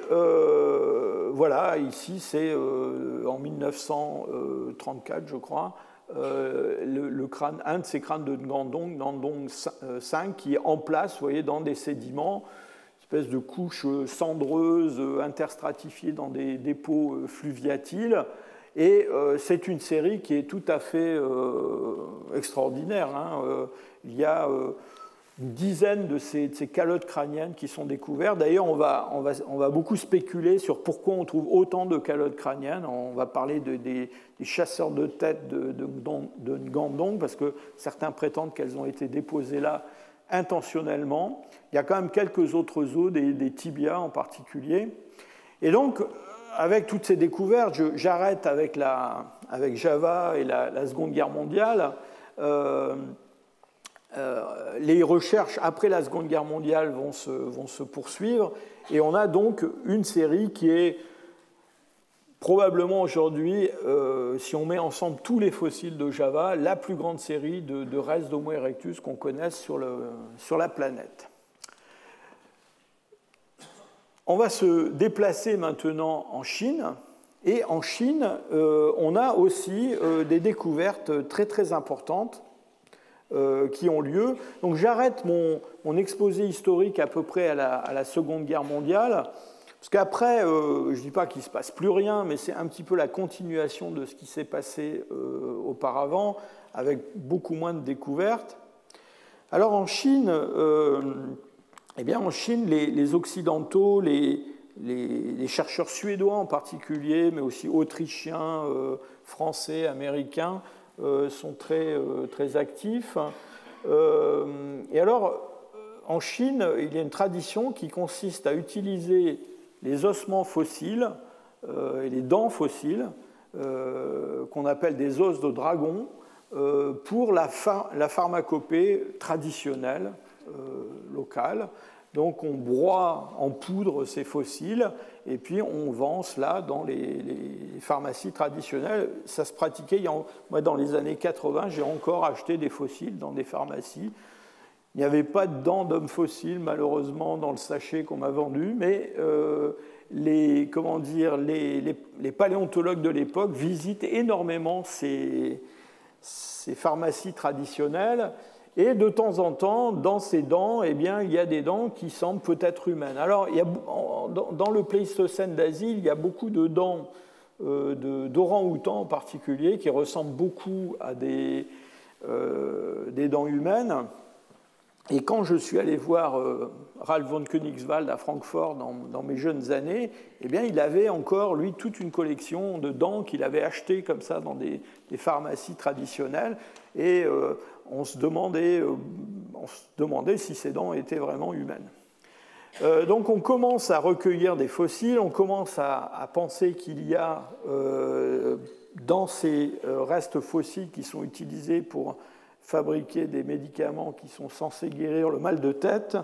voilà, ici, c'est en 1934, je crois, un de ces crânes de Ngandong, Ngandong 5, qui est en place, vous voyez, dans des sédiments, une espèce de couche cendreuse interstratifiée dans des dépôts fluviatiles. Et c'est une série qui est tout à fait extraordinaire. Il y a une dizaine de ces calottes crâniennes qui sont découvertes. D'ailleurs, on va beaucoup spéculer sur pourquoi on trouve autant de calottes crâniennes. On va parler des chasseurs de têtes de Ngandong, parce que certains prétendent qu'elles ont été déposées là intentionnellement. Il y a quand même quelques autres os, des tibias en particulier. Et donc, avec toutes ces découvertes, j'arrête avec Java et la Seconde Guerre mondiale. Les recherches après la Seconde Guerre mondiale vont se poursuivre, et on a donc une série qui est probablement aujourd'hui, si on met ensemble tous les fossiles de Java, la plus grande série de restes d'Homo erectus qu'on connaisse sur la planète. On va se déplacer maintenant en Chine, et en Chine, on a aussi des découvertes très très importantes qui ont lieu. Donc j'arrête mon exposé historique à peu près à la Seconde Guerre mondiale, parce qu'après, je ne dis pas qu'il ne se passe plus rien, mais c'est un petit peu la continuation de ce qui s'est passé auparavant, avec beaucoup moins de découvertes. Alors en Chine, les Occidentaux, les chercheurs suédois en particulier, mais aussi autrichiens, français, américains, sont très, très actifs. Et alors, en Chine, il y a une tradition qui consiste à utiliser les ossements fossiles et les dents fossiles, qu'on appelle des os de dragon, pour la pharmacopée traditionnelle locale. Donc on broie en poudre ces fossiles et puis on vend cela dans les pharmacies traditionnelles. Ça se pratiquait, moi dans les années 80, j'ai encore acheté des fossiles dans des pharmacies. Il n'y avait pas de dents d'homme fossile malheureusement dans le sachet qu'on m'a vendu, mais les paléontologues de l'époque visitent énormément ces pharmacies traditionnelles. Et de temps en temps, dans ces dents, eh bien, il y a des dents qui semblent peut-être humaines. Alors, dans le Pléistocène d'Asie, il y a beaucoup de dents d'orang-outans en particulier, qui ressemblent beaucoup à des dents humaines. Et quand je suis allé voir Ralph von Königswald à Francfort dans mes jeunes années, eh bien, il avait encore, lui, toute une collection de dents qu'il avait achetées comme ça dans des pharmacies traditionnelles. Et on se demandait si ces dents étaient vraiment humaines. Donc on commence à recueillir des fossiles, on commence à penser qu'il y a dans ces restes fossiles qui sont utilisés pour fabriquer des médicaments qui sont censés guérir le mal de tête,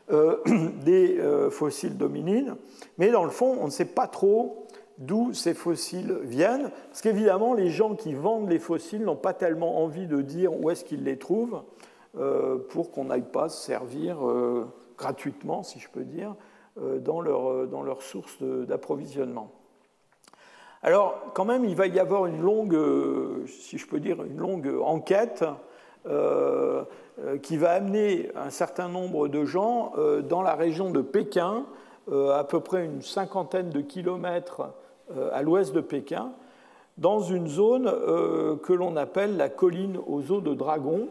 des fossiles d'hominines. Mais dans le fond, on ne sait pas trop d'où ces fossiles viennent, parce qu'évidemment, les gens qui vendent les fossiles n'ont pas tellement envie de dire où est-ce qu'ils les trouvent, pour qu'on n'aille pas se servir gratuitement, si je peux dire, dans leur source d'approvisionnement. Alors, quand même, il va y avoir une longue, si je peux dire, une longue enquête qui va amener un certain nombre de gens dans la région de Pékin, à peu près une 50aine de kilomètres à l'ouest de Pékin, dans une zone que l'on appelle la colline aux os de dragon,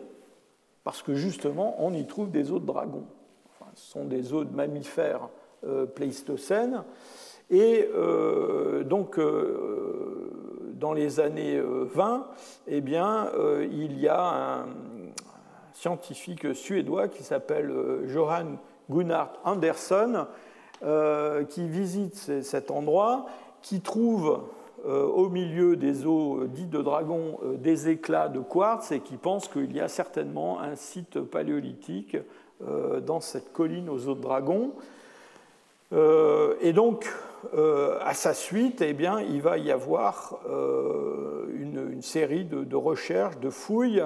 parce que justement, on y trouve des os de dragon. Enfin, ce sont des os de mammifères pléistocènes. Et donc, dans les années 20, eh bien, il y a un scientifique suédois qui s'appelle Johan Gunnar Andersson, qui visite cet endroit, qui trouve au milieu des os dits de dragon des éclats de quartz et qui pense qu'il y a certainement un site paléolithique dans cette colline aux os de dragon. Et donc, à sa suite, eh bien, il va y avoir une série de recherches, de fouilles,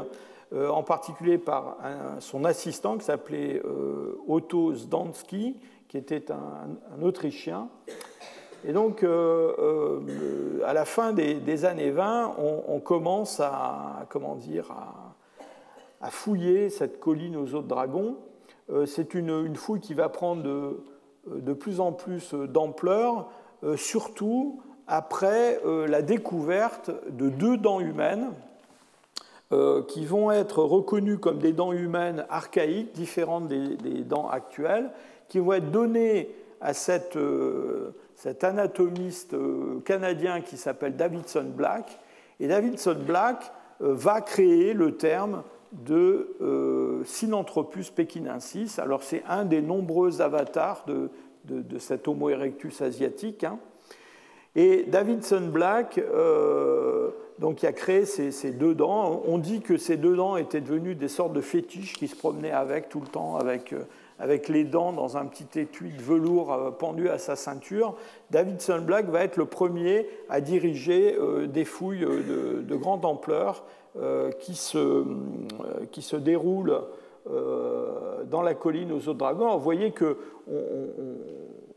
en particulier par son assistant qui s'appelait Otto Zdanski, qui était un Autrichien. Et donc, à la fin des années 20, on commence à fouiller cette colline aux os de dragon. C'est une fouille qui va prendre de plus en plus d'ampleur, surtout après la découverte de 2 dents humaines qui vont être reconnues comme des dents humaines archaïques, différentes des dents actuelles, qui vont être données à cet anatomiste canadien qui s'appelle Davidson Black. Et Davidson Black va créer le terme de Sinanthropus pekinensis. Alors c'est un des nombreux avatars de cet Homo erectus asiatique. Et Davidson Black, donc, qui a créé ces 2 dents, on dit que ces 2 dents étaient devenues des sortes de fétiches qui se promenaient avec tout le temps, avec les dents dans un petit étui de velours pendu à sa ceinture. Davidson Black va être le premier à diriger des fouilles de grande ampleur qui se déroulent dans la colline aux os de dragon. Vous voyez qu'on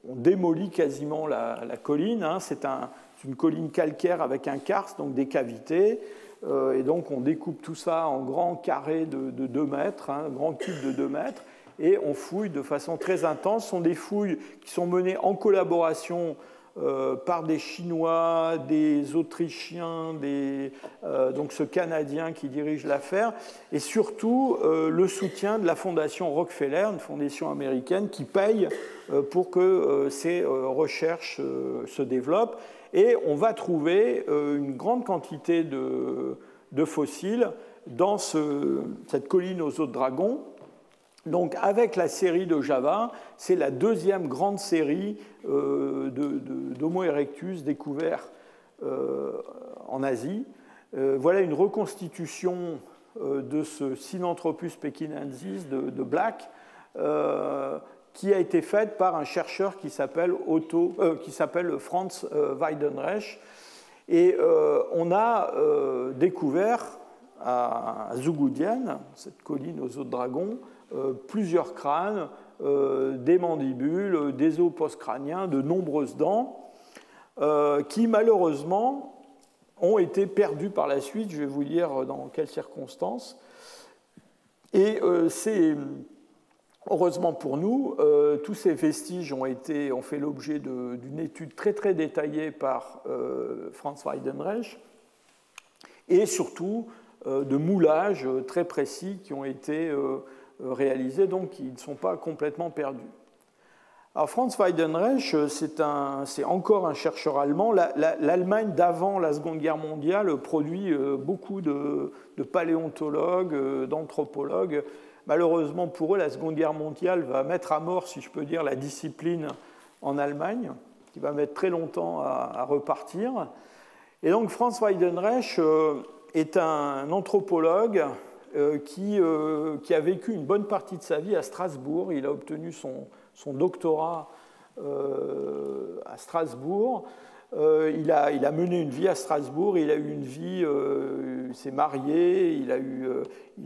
démolit quasiment la colline. C'est une colline calcaire avec un karst, donc des cavités. Et donc on découpe tout ça en grands carrés de 2 mètres, grands cubes de 2 mètres. Et on fouille de façon très intense. Ce sont des fouilles qui sont menées en collaboration par des Chinois, des Autrichiens, donc ce Canadien qui dirige l'affaire, et surtout le soutien de la fondation Rockefeller, une fondation américaine qui paye pour que ces recherches se développent. Et on va trouver une grande quantité de fossiles dans cette colline aux os de dragon. Donc, avec la série de Java, c'est la 2e grande série d'Homo erectus découverts en Asie. Voilà une reconstitution de ce Sinanthropus pekinensis de Black, qui a été faite par un chercheur qui s'appelle Franz Weidenreich. Et on a découvert à Zhougoudienne, cette colline aux os de dragon, plusieurs crânes, des mandibules, des os postcrâniens, de nombreuses dents, qui malheureusement ont été perdus par la suite. Je vais vous dire dans quelles circonstances. Et c'est heureusement pour nous, tous ces vestiges ont fait l'objet d'une étude très très détaillée par Franz Weidenreich, et surtout de moulages très précis qui ont été réalisés, donc ils ne sont pas complètement perdus. Alors Franz Weidenreich, c'est encore un chercheur allemand. L'Allemagne d'avant la Seconde Guerre mondiale produit beaucoup de paléontologues, d'anthropologues. Malheureusement pour eux, la Seconde Guerre mondiale va mettre à mort, si je peux dire, la discipline en Allemagne, qui va mettre très longtemps à repartir. Et donc Franz Weidenreich est un anthropologue qui a vécu une bonne partie de sa vie à Strasbourg. Il a obtenu son doctorat à Strasbourg. Il a mené une vie à Strasbourg, il a eu une vie, il s'est marié, il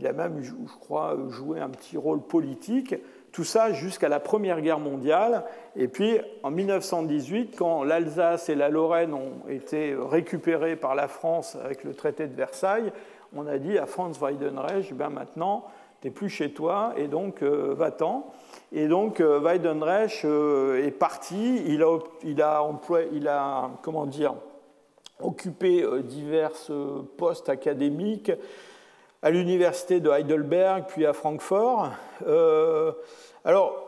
a même, je crois, joué un petit rôle politique. Tout ça jusqu'à la Première Guerre mondiale. Et puis, en 1918, quand l'Alsace et la Lorraine ont été récupérées par la France avec le traité de Versailles, on a dit à Franz Weidenreich, ben maintenant, tu n'es plus chez toi, et donc va-t'en. Et donc Weidenreich est parti, il a occupé divers postes académiques à l'université de Heidelberg, puis à Francfort. Alors,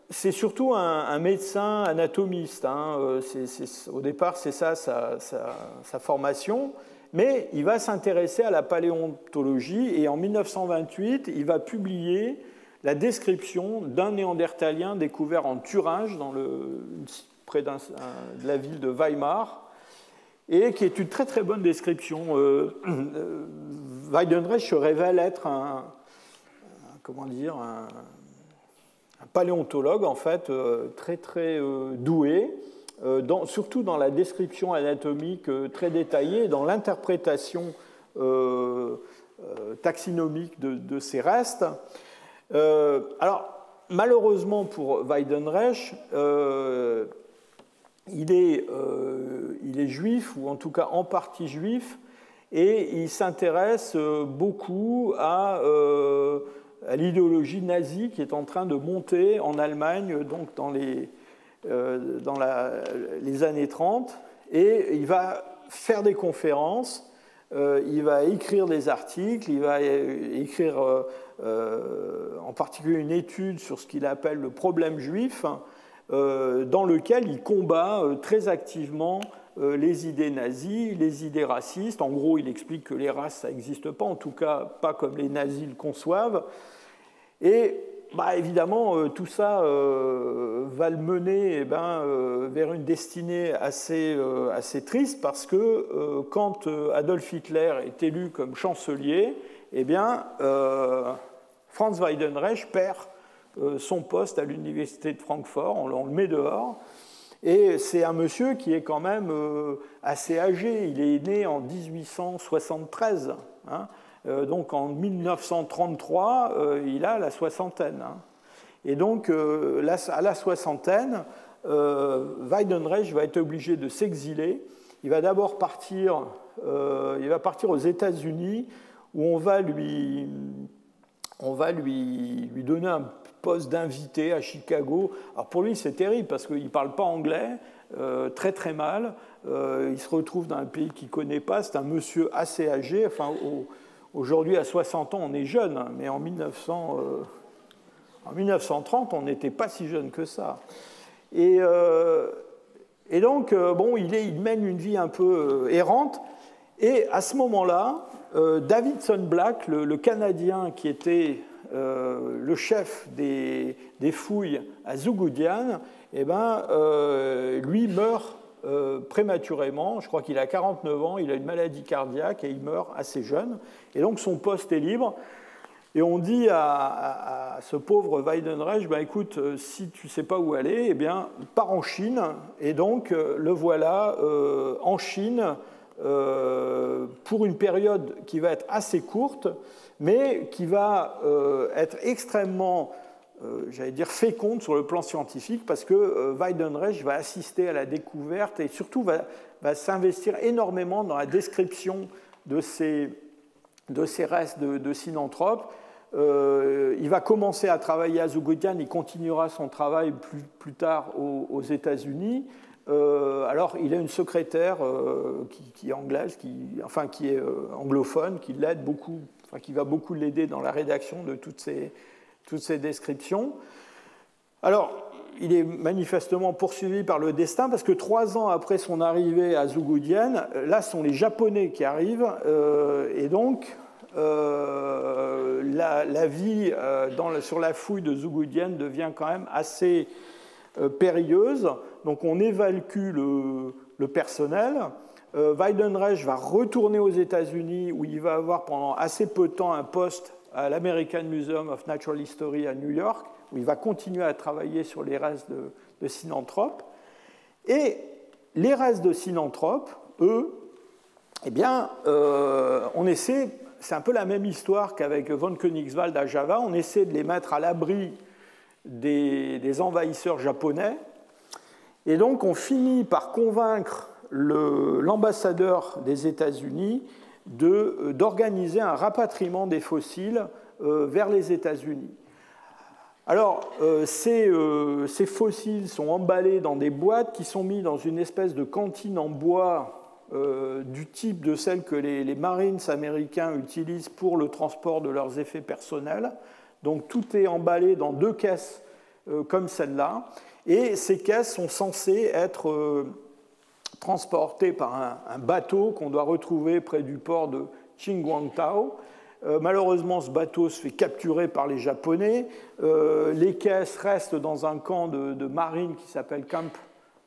c'est surtout un médecin anatomiste. Au départ, c'est ça sa formation. Mais il va s'intéresser à la paléontologie et en 1928, il va publier la description d'un néandertalien découvert en Thuringe, près de la ville de Weimar, et qui est une très très bonne description. Weidenreich se révèle être un paléontologue en fait très très doué, surtout dans la description anatomique très détaillée, dans l'interprétation taxinomique de ces restes. Alors, malheureusement pour Weidenreich, il est juif, ou en tout cas en partie juif, et il s'intéresse beaucoup à l'idéologie nazie qui est en train de monter en Allemagne donc dans les années 30, et il va faire des conférences, il va écrire des articles, il va écrire en particulier une étude sur ce qu'il appelle le problème juif, dans lequel il combat très activement les idées nazies, les idées racistes. En gros, il explique que les races, ça n'existe pas, en tout cas pas comme les nazis le conçoivent. Et évidemment, tout ça va le mener vers une destinée assez triste, parce que quand Adolf Hitler est élu comme chancelier, Franz Weidenreich perd son poste à l'université de Francfort, on le met dehors. Et c'est un monsieur qui est quand même assez âgé, il est né en 1873, donc en 1933, il a la soixantaine. Et donc, à la soixantaine, Weidenreich va être obligé de s'exiler. Il va d'abord partir aux États-Unis, où on va lui donner un poste d'invité à Chicago. Alors pour lui, c'est terrible parce qu'il ne parle pas anglais, très très mal. Il se retrouve dans un pays qu'il ne connaît pas. C'est un monsieur assez âgé. Enfin, aujourd'hui, à 60 ans, on est jeune, mais en 1930, on n'était pas si jeune que ça. Et donc, il mène une vie un peu errante. Et à ce moment-là, Davidson Black, le Canadien qui était le chef des fouilles à Zougoudian, lui meurt prématurément. Je crois qu'il a 49 ans, il a une maladie cardiaque et il meurt assez jeune. Et donc son poste est libre. Et on dit à ce pauvre Weidenreich, écoute, si tu ne sais pas où aller, pars en Chine. Et donc le voilà en Chine pour une période qui va être assez courte, mais qui va être extrêmement, féconde sur le plan scientifique, parce que Weidenreich va assister à la découverte et surtout va s'investir énormément dans la description de ces restes de synanthropes. Il va commencer à travailler à Zougoudian, il continuera son travail plus tard aux États-Unis. Alors, il a une secrétaire qui est anglaise, qui est anglophone, qui l'aide beaucoup, qui va beaucoup l'aider dans la rédaction de toutes ces descriptions. Alors, il est manifestement poursuivi par le destin parce que 3 ans après son arrivée à Zugudian, là, ce sont les Japonais qui arrivent et donc la vie sur la fouille de Zugudian devient quand même assez périlleuse. Donc, on évacue le personnel. Weidenreich va retourner aux États-Unis où il va avoir pendant assez peu de temps un poste à l'American Museum of Natural History à New York, où il va continuer à travailler sur les restes de Sinanthropes. Et les restes de Sinanthropes, eux, eh bien, on essaie, c'est un peu la même histoire qu'avec von Königswald à Java, on essaie de les mettre à l'abri des envahisseurs japonais. Et donc, on finit par convaincre l'ambassadeur des États-Unis d'organiser un rapatriement des fossiles vers les États-Unis. Alors, ces fossiles sont emballés dans des boîtes qui sont mis dans une espèce de cantine en bois du type de celle que les Marines américains utilisent pour le transport de leurs effets personnels. Donc, tout est emballé dans 2 caisses comme celle-là. Et ces caisses sont censées être transportées par un bateau qu'on doit retrouver près du port de Qingguangtao. Malheureusement, ce bateau se fait capturer par les Japonais. Les caisses restent dans un camp de marine qui s'appelle Camp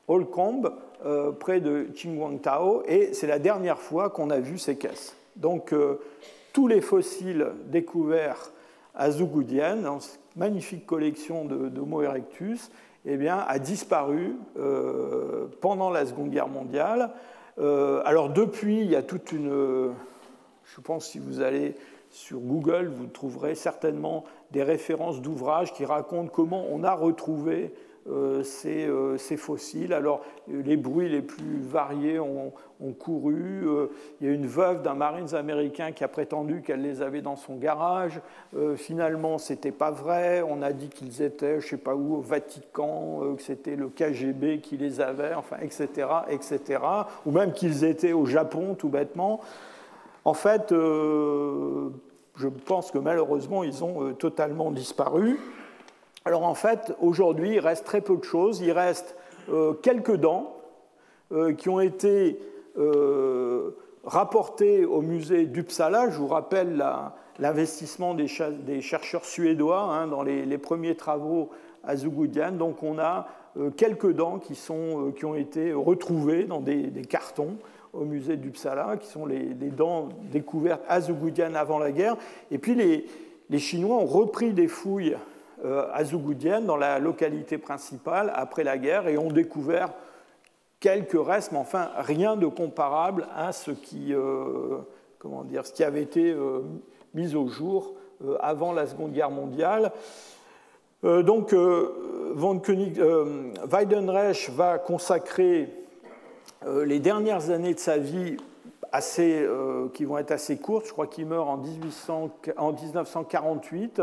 Holcomb, près de Qingguangtao, et c'est la dernière fois qu'on a vu ces caisses. Donc, tous les fossiles découverts à Zugudian, dans cette magnifique collection d'Homo erectus, eh bien, a disparu pendant la Seconde Guerre mondiale. Alors, depuis, il y a toute une... Je pense que si vous allez sur Google, vous trouverez certainement des références d'ouvrages qui racontent comment on a retrouvé ces fossiles. Alors, les bruits les plus variés ont couru. Il y a une veuve d'un Marines américain qui a prétendu qu'elle les avait dans son garage. Finalement, ce n'était pas vrai. On a dit qu'ils étaient, je ne sais pas où, au Vatican, que c'était le KGB qui les avait, enfin, etc., etc. Ou même qu'ils étaient au Japon, tout bêtement. En fait, je pense que malheureusement, ils ont totalement disparu. Alors en fait, aujourd'hui, il reste très peu de choses. Il reste quelques dents qui ont été rapportées au musée d'Uppsala. Je vous rappelle l'investissement des chercheurs suédois dans les premiers travaux à Zugudian. Donc on a quelques dents qui ont été retrouvées dans des cartons au musée d'Uppsala, qui sont les dents découvertes à Zugudian avant la guerre. Et puis les Chinois ont repris des fouilles à Zugudian, dans la localité principale, après la guerre, et ont découvert quelques restes, mais enfin rien de comparable à ce qui avait été mis au jour avant la Seconde Guerre mondiale. Donc, Weidenreich va consacrer les dernières années de sa vie qui vont être assez courtes. Je crois qu'il meurt en 1948,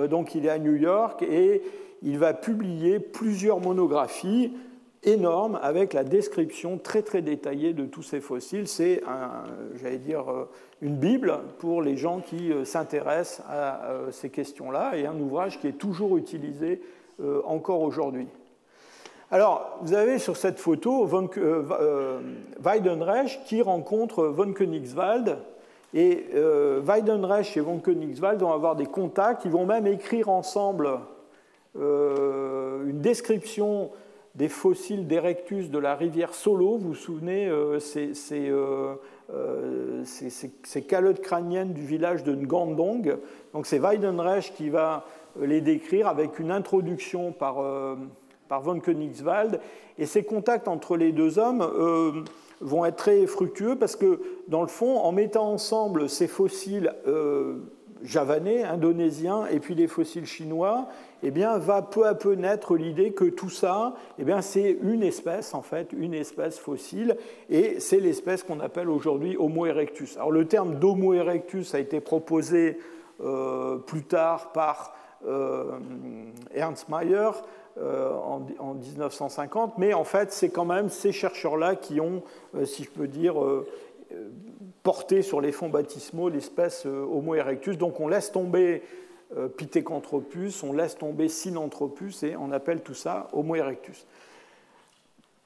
donc il est à New York, et il va publier plusieurs monographies énormes avec la description très très détaillée de tous ces fossiles. C'est, une bible pour les gens qui s'intéressent à ces questions-là, et un ouvrage qui est toujours utilisé encore aujourd'hui. Alors, vous avez sur cette photo Weidenreich qui rencontre von Königswald, et Weidenreich et von Königswald vont avoir des contacts, ils vont même écrire ensemble une description des fossiles d'Erectus de la rivière Solo. Vous vous souvenez, ces calottes crâniennes du village de Ngandong. Donc c'est Weidenreich qui va les décrire avec une introduction par von Königswald. Et ces contacts entre les deux hommes vont être très fructueux parce que, dans le fond, en mettant ensemble ces fossiles javanais, indonésiens, et puis les fossiles chinois, eh bien, va peu à peu naître l'idée que tout ça, eh bien, c'est une espèce, en fait, une espèce fossile, et c'est l'espèce qu'on appelle aujourd'hui Homo erectus. Alors, le terme d'Homo erectus a été proposé plus tard par Ernst Mayr en 1950, mais en fait, c'est quand même ces chercheurs-là qui ont, si je peux dire, porté sur les fonds baptismaux l'espèce Homo erectus. Donc on laisse tomber Pithecanthropus, on laisse tomber Sinanthropus et on appelle tout ça Homo erectus.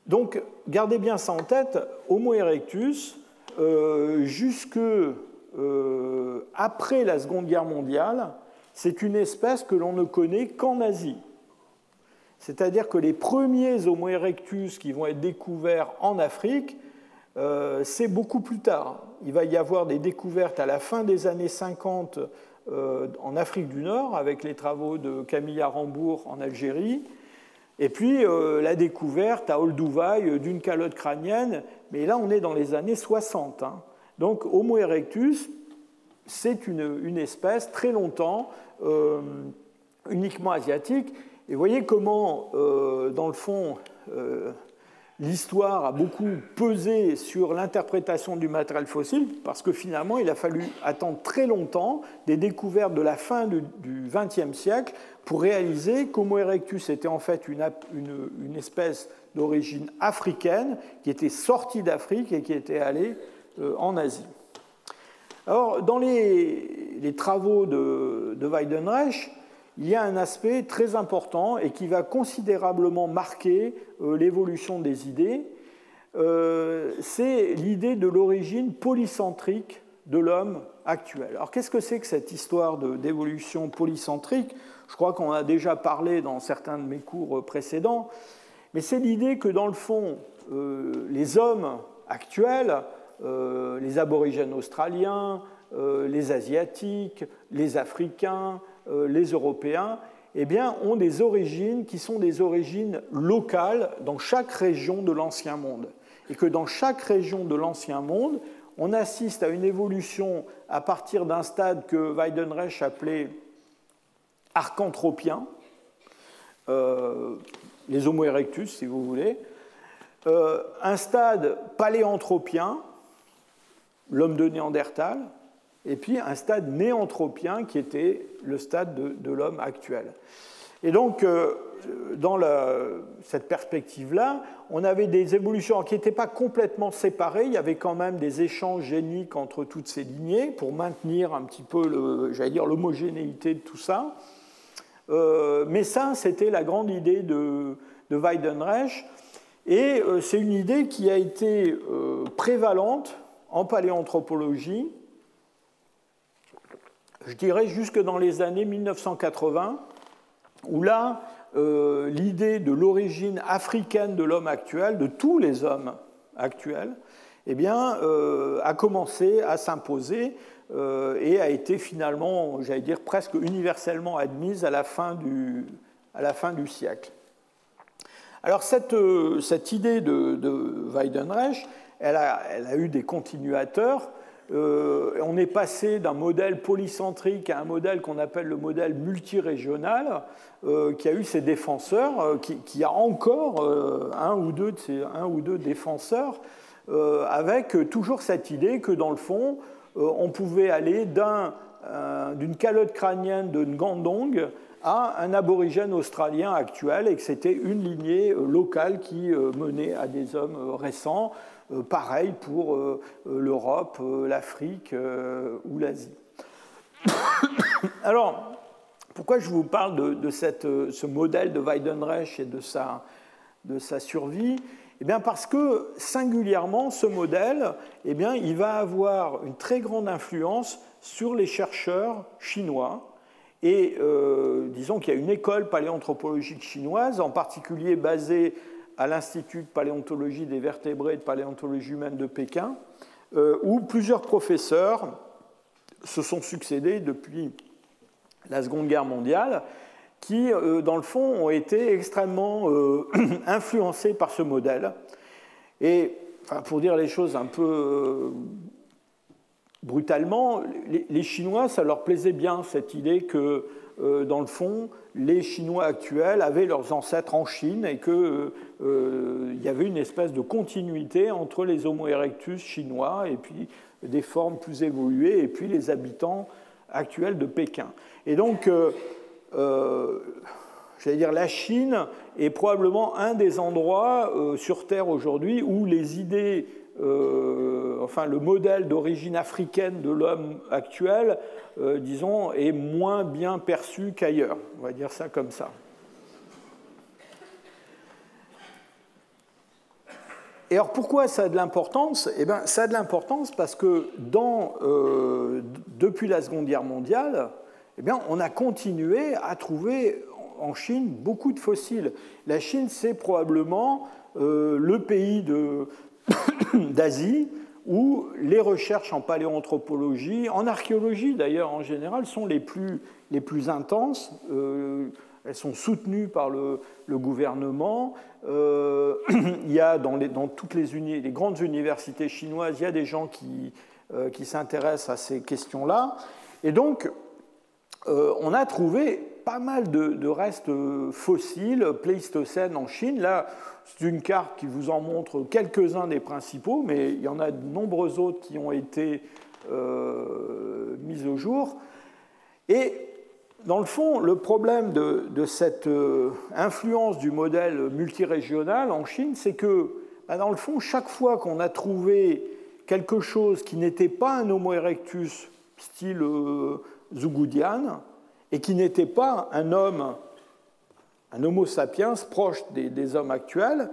Donc, gardez bien ça en tête, Homo erectus, jusque après la Seconde Guerre mondiale, c'est une espèce que l'on ne connaît qu'en Asie. C'est-à-dire que les premiers Homo erectus qui vont être découverts en Afrique, c'est beaucoup plus tard. Il va y avoir des découvertes à la fin des années 50 en Afrique du Nord, avec les travaux de Camille Arambourg en Algérie, et puis la découverte à Olduvai d'une calotte crânienne, mais là on est dans les années 60. Hein. Donc Homo erectus, c'est une espèce très longtemps uniquement asiatique. Et vous voyez comment, dans le fond, l'histoire a beaucoup pesé sur l'interprétation du matériel fossile, parce que finalement, il a fallu attendre très longtemps des découvertes de la fin du XXe siècle pour réaliser qu'Homo erectus était en fait une espèce d'origine africaine qui était sortie d'Afrique et qui était allée en Asie. Alors, dans les travaux de Weidenreich, il y a un aspect très important et qui va considérablement marquer l'évolution des idées, c'est l'idée de l'origine polycentrique de l'homme actuel. Alors qu'est-ce que c'est que cette histoire d'évolution polycentrique? Je crois qu'on a déjà parlé dans certains de mes cours précédents, mais c'est l'idée que dans le fond, les hommes actuels, les aborigènes australiens, les asiatiques, les africains, les Européens, eh bien, ont des origines qui sont des origines locales dans chaque région de l'Ancien Monde. Et que dans chaque région de l'Ancien Monde, on assiste à une évolution à partir d'un stade que Weidenreich appelait archanthropien, les Homo erectus, si vous voulez, un stade paléanthropien, l'homme de Néandertal, et puis un stade néanthropien qui était le stade de l'homme actuel. Et donc, dans cette perspective-là, on avait des évolutions qui n'étaient pas complètement séparées, il y avait quand même des échanges géniques entre toutes ces lignées pour maintenir un petit peu, l'homogénéité de tout ça. Mais ça, c'était la grande idée de Weidenreich, et c'est une idée qui a été prévalente en paléanthropologie, je dirais jusque dans les années 1980, où là, l'idée de l'origine africaine de l'homme actuel, de tous les hommes actuels, eh bien, a commencé à s'imposer et a été finalement, j'allais dire, presque universellement admise à la fin du siècle. Alors, cette idée de Weidenreich, elle a eu des continuateurs. On est passé d'un modèle polycentrique à un modèle qu'on appelle le modèle multirégional, qui a eu ses défenseurs, qui a encore un ou deux défenseurs, avec toujours cette idée que dans le fond, on pouvait aller d'une calotte crânienne de Ngandong à un aborigène australien actuel, et que c'était une lignée locale qui menait à des hommes récents. Pareil pour l'Europe, l'Afrique ou l'Asie. Alors, pourquoi je vous parle de ce modèle de Weidenreich et de sa survie? Eh bien parce que singulièrement, ce modèle, eh bien, il va avoir une très grande influence sur les chercheurs chinois. Et disons qu'il y a une école paléanthropologique chinoise, en particulier basée à l'Institut de paléontologie des vertébrés et de paléontologie humaine de Pékin, où plusieurs professeurs se sont succédés depuis la Seconde Guerre mondiale, qui, dans le fond, ont été extrêmement influencés par ce modèle. Et enfin, pour dire les choses un peu brutalement, les Chinois, ça leur plaisait bien, cette idée que, dans le fond, les Chinois actuels avaient leurs ancêtres en Chine et qu'il y avait une espèce de continuité entre les Homo erectus chinois et puis des formes plus évoluées et puis les habitants actuels de Pékin. Et donc, j'allais dire, la Chine est probablement un des endroits sur Terre aujourd'hui où les idées enfin le modèle d'origine africaine de l'homme actuel, disons, est moins bien perçu qu'ailleurs. On va dire ça comme ça. Et alors pourquoi ça a de l'importance? Eh bien, ça a de l'importance parce que depuis la Seconde Guerre mondiale, eh bien, on a continué à trouver en Chine beaucoup de fossiles. La Chine, c'est probablement le pays d'Asie où les recherches en paléoanthropologie, en archéologie d'ailleurs en général, sont les plus intenses. Elles sont soutenues par le gouvernement. Il y a dans toutes les grandes universités chinoises, il y a des gens qui s'intéressent à ces questions-là. Et donc, on a trouvé pas mal de restes fossiles pléistocène en Chine. Là, c'est une carte qui vous en montre quelques-uns des principaux, mais il y en a de nombreux autres qui ont été mis au jour. Et dans le fond, le problème de cette influence du modèle multirégional en Chine, c'est que, dans le fond, chaque fois qu'on a trouvé quelque chose qui n'était pas un Homo erectus style Zhugudian, et qui n'était pas un Homo sapiens proche des hommes actuels,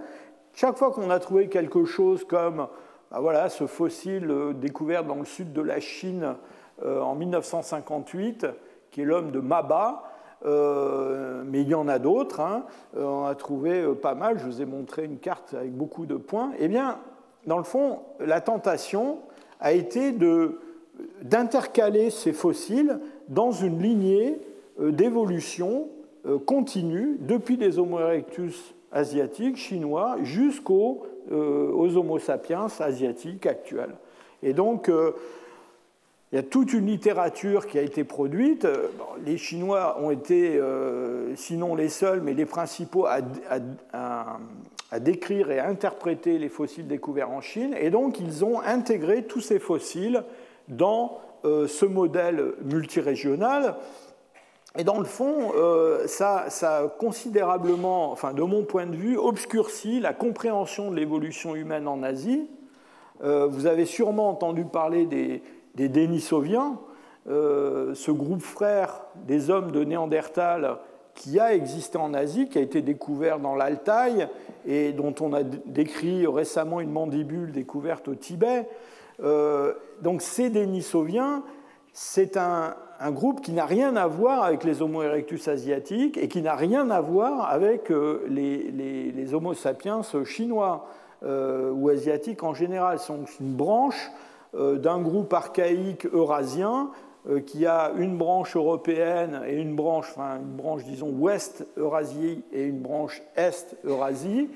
chaque fois qu'on a trouvé quelque chose comme voilà, ce fossile découvert dans le sud de la Chine en 1958, qui est l'homme de Maba, mais il y en a d'autres, hein, on a trouvé pas mal, je vous ai montré une carte avec beaucoup de points. Eh bien, dans le fond, la tentation a été d'intercaler ces fossiles dans une lignée d'évolution continue depuis les Homo erectus asiatiques, chinois, jusqu'aux Homo sapiens asiatiques actuels. Et donc, il y a toute une littérature qui a été produite. Les Chinois ont été, sinon les seuls, mais les principaux à décrire et à interpréter les fossiles découverts en Chine. Et donc, ils ont intégré tous ces fossiles dans ce modèle multirégional. Et dans le fond, ça a considérablement, enfin, de mon point de vue, obscurci la compréhension de l'évolution humaine en Asie. Vous avez sûrement entendu parler des Denisoviens, ce groupe frère des hommes de Néandertal qui a existé en Asie, qui a été découvert dans l'Altaï et dont on a décrit récemment une mandibule découverte au Tibet. Donc ces Denisoviens, c'est un groupe qui n'a rien à voir avec les Homo erectus asiatiques et qui n'a rien à voir avec les Homo sapiens chinois ou asiatiques en général. C'est une branche d'un groupe archaïque eurasien qui a une branche européenne et une branche disons ouest-Eurasie et une branche est-Eurasie.